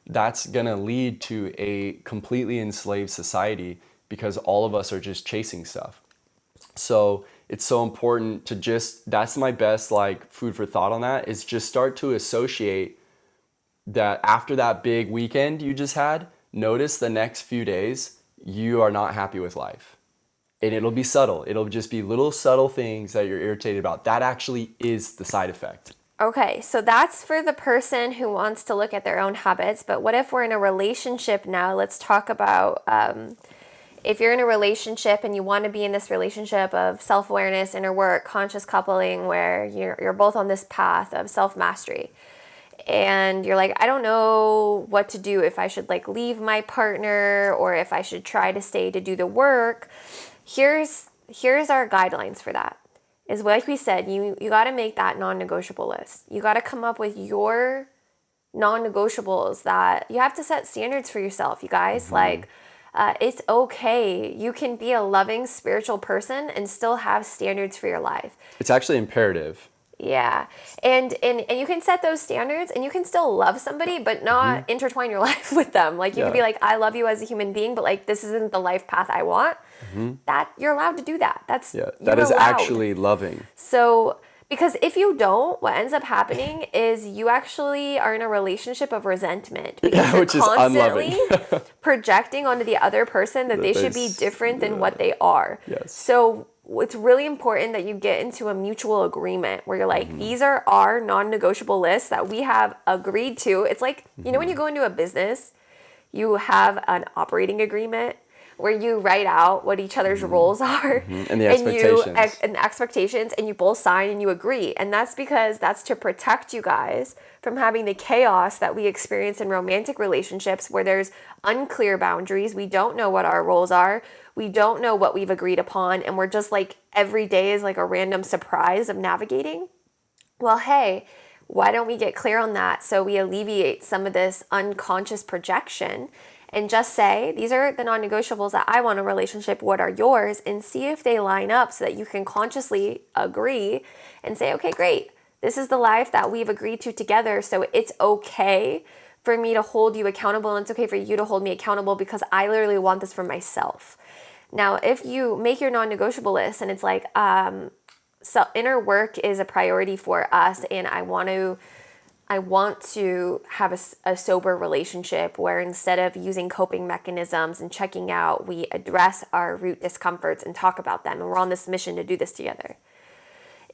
That's going to lead to a completely enslaved society, because all of us are just chasing stuff. So it's so important to that's my best like food for thought on that, is just start to associate that after that big weekend you just had, notice the next few days you are not happy with life. And it'll be subtle. It'll just be little subtle things that you're irritated about. That actually is the side effect. Okay, so that's for the person who wants to look at their own habits. But what if we're in a relationship now? Let's talk about if you're in a relationship and you want to be in this relationship of self-awareness, inner work, conscious coupling, where you're both on this path of self-mastery. And you're like, I don't know what to do, if I should like leave my partner or if I should try to stay to do the work. Here's our guidelines for that. Is like we said, you got to make that non-negotiable list. You got to come up with your non-negotiables, that you have to set standards for yourself, you guys. Mm-hmm. Like, it's okay. You can be a loving spiritual person and still have standards for your life. It's actually imperative. Yeah. And you can set those standards and you can still love somebody, but not intertwine your life with them. Like you could be like, I love you as a human being, but like, this isn't the life path I want. That you're allowed to do that. That is actually loving. So, because if you don't, what ends up happening is you actually are in a relationship of resentment, because you're which constantly is unloving. projecting onto the other person that they should be different than what they are. Yes. So it's really important that you get into a mutual agreement where you're like, these are our non-negotiable lists that we have agreed to. It's like, you know, when you go into a business, you have an operating agreement where you write out what each other's roles are and the expectations. And the expectations, and you both sign and you agree. And that's because that's to protect you guys from having the chaos that we experience in romantic relationships, where there's unclear boundaries. We don't know what our roles are. We don't know what we've agreed upon. And we're just like, every day is like a random surprise of navigating. Well, hey, why don't we get clear on that so we alleviate some of this unconscious projection, and just say, these are the non-negotiables that I want in a relationship. What are yours? And see if they line up so that you can consciously agree and say, okay, great. This is the life that we've agreed to together. So it's okay for me to hold you accountable, and it's okay for you to hold me accountable, because I literally want this for myself. Now, if you make your non-negotiable list and it's like, so inner work is a priority for us, and I want to have a sober relationship where instead of using coping mechanisms and checking out, we address our root discomforts and talk about them. And we're on this mission to do this together.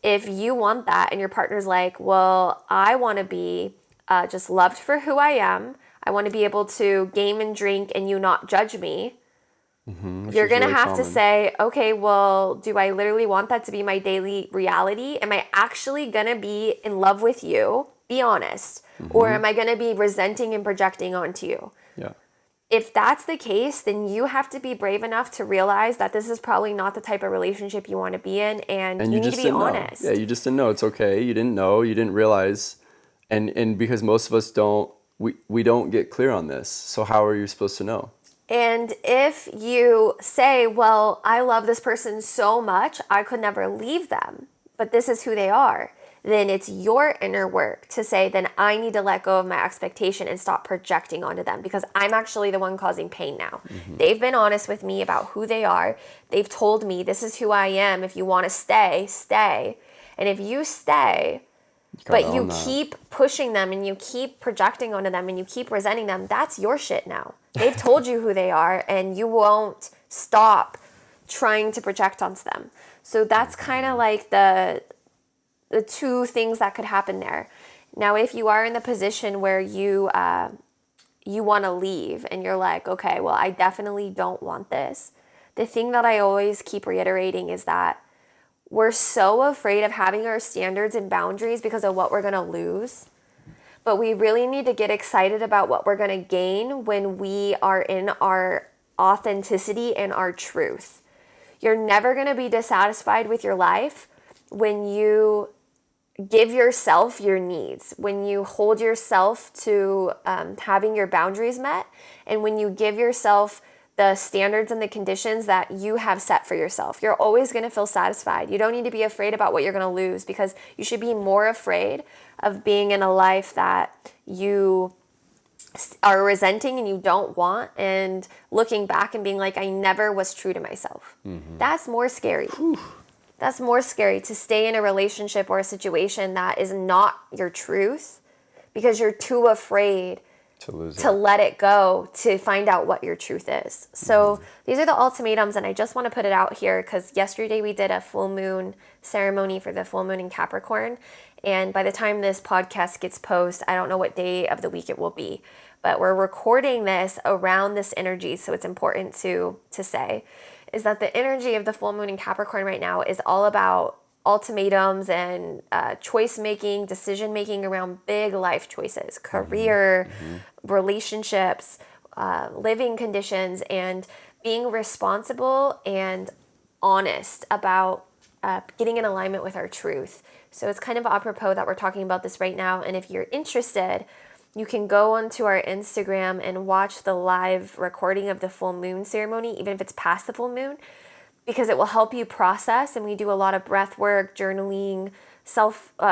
If you want that and your partner's like, well, I want to be just loved for who I am. I want to be able to game and drink and you not judge me. You're going to really have to say, okay, well, do I literally want that to be my daily reality? Am I actually going to be in love with you? Be honest. Or am I going to be resenting and projecting onto you? Yeah. If that's the case, then you have to be brave enough to realize that this is probably not the type of relationship you want to be in, and you need to be honest. Yeah, you just didn't know. It's okay. You didn't know. You didn't realize. And because most of us don't, we don't get clear on this. So how are you supposed to know? And if you say, well, I love this person so much, I could never leave them, but this is who they are, then it's your inner work to say, then I need to let go of my expectation and stop projecting onto them, because I'm actually the one causing pain now. They've been honest with me about who they are. They've told me this is who I am. If you want to stay, stay. And if you stay, But you keep pushing them and you keep projecting onto them and you keep resenting them. That's your shit now. They've told you who they are and you won't stop trying to project onto them. So that's kind of like the two things that could happen there. Now, if you are in the position where you want to leave and you're like, okay, well, I definitely don't want this. The thing that I always keep reiterating is that we're so afraid of having our standards and boundaries because of what we're going to lose. But we really need to get excited about what we're going to gain when we are in our authenticity and our truth. You're never going to be dissatisfied with your life when you give yourself your needs, when you hold yourself to having your boundaries met, and when you give yourself the standards and the conditions that you have set for yourself. You're always going to feel satisfied. You don't need to be afraid about what you're going to lose, because you should be more afraid of being in a life that you are resenting and you don't want, and looking back and being like, I never was true to myself. That's more scary. That's more scary, to stay in a relationship or a situation that is not your truth because you're too afraid to let it go, to find out what your truth is. So these are the ultimatums, and I just want to put it out here because yesterday we did a full moon ceremony for the full moon in Capricorn, and by the time this podcast gets posted, I don't know what day of the week it will be, but we're recording this around this energy, so it's important to say is that the energy of the full moon in Capricorn right now is all about ultimatums and choice making, decision making around big life choices, career, relationships, living conditions, and being responsible and honest about getting in alignment with our truth. So it's kind of apropos that we're talking about this right now. And if you're interested, you can go onto our Instagram and watch the live recording of the full moon ceremony, even if it's past the full moon, because it will help you process. And we do a lot of breath work, journaling,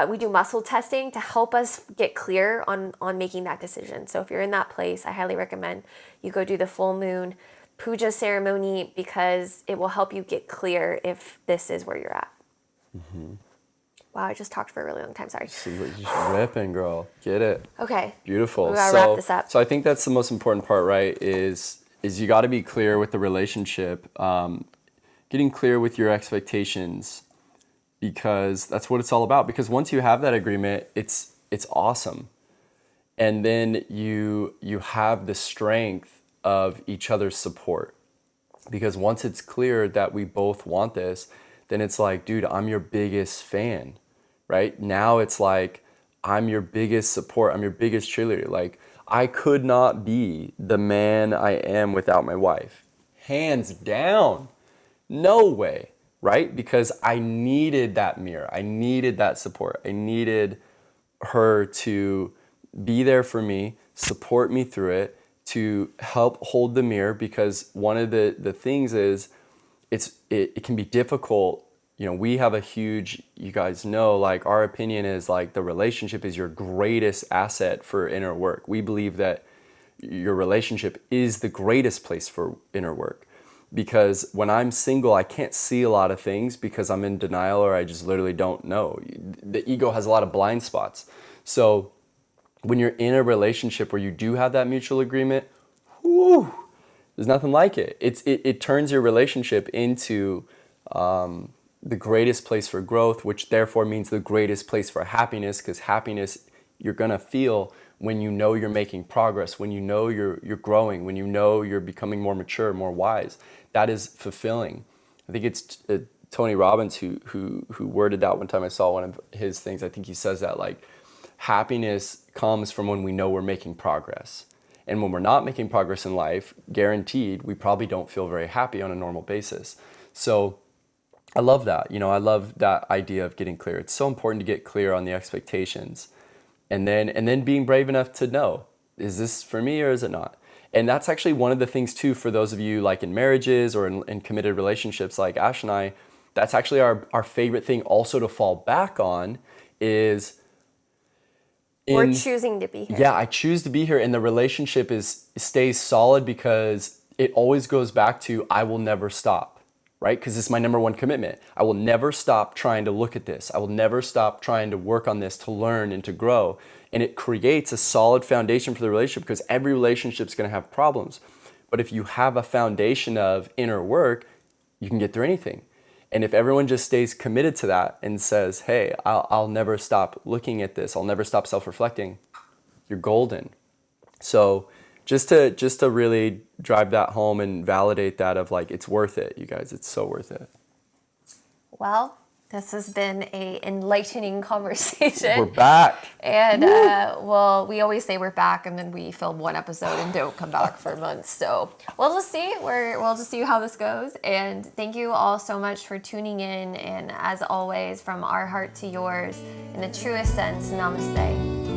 we do muscle testing to help us get clear on making that decision. So if you're in that place, I highly recommend you go do the full moon puja ceremony, because it will help you get clear if this is where you're at. Wow, I just talked for a really long time. Sorry. You're just ripping, girl. Get it. Okay. Beautiful. We gotta wrap this up. So I think that's the most important part, right? Is you got to be clear with the relationship, getting clear with your expectations, because that's what it's all about. Because once you have that agreement, it's awesome, and then you have the strength of each other's support. Because once it's clear that we both want this, then it's like, dude, I'm your biggest fan. Right? Now it's like, I'm your biggest support. I'm your biggest cheerleader. Like, I could not be the man I am without my wife. Hands down. No way. Right? Because I needed that mirror. I needed that support. I needed her to be there for me, support me through it, to help hold the mirror. Because one of the things is, it can be difficult. You know, we have a huge, you guys know, like, our opinion is like the relationship is your greatest asset for inner work. We believe that your relationship is the greatest place for inner work, because when I'm single, I can't see a lot of things because I'm in denial, or I just literally don't know. The ego has a lot of blind spots. So when you're in a relationship where you do have that mutual agreement, whoo, there's nothing like it. It turns your relationship into the greatest place for growth, which therefore means the greatest place for happiness, because happiness you're gonna feel when you know you're making progress, when you know you're growing, when you know you're becoming more mature, more wise. That is fulfilling. I think it's Tony Robbins who worded out one time. I saw one of his things. I think he says that, like, happiness comes from when we know we're making progress. And when we're not making progress in life, guaranteed, we probably don't feel very happy on a normal basis. So I love that. You know, I love that idea of getting clear. It's so important to get clear on the expectations, and then being brave enough to know, is this for me or is it not? And that's actually one of the things too, for those of you like in marriages or in committed relationships like Ash and I, that's actually our favorite thing also to fall back on is we're choosing to be here. Yeah, I choose to be here, and the relationship stays solid because it always goes back to, I will never stop. right? Because it's my number one commitment. I will never stop trying to look at this. I will never stop trying to work on this, to learn and to grow. And it creates a solid foundation for the relationship, because every relationship is going to have problems. But if you have a foundation of inner work, you can get through anything. And if everyone just stays committed to that and says, hey, I'll never stop looking at this, I'll never stop self-reflecting, you're golden. So just to really drive that home and validate that of like, it's worth it, you guys, it's so worth it. Well, this has been a enlightening conversation. We're back. And well, we always say we're back, and then we film one episode and don't come back for months. So we'll just see. We'll just see how this goes. And thank you all so much for tuning in. And as always, from our heart to yours, in the truest sense, namaste.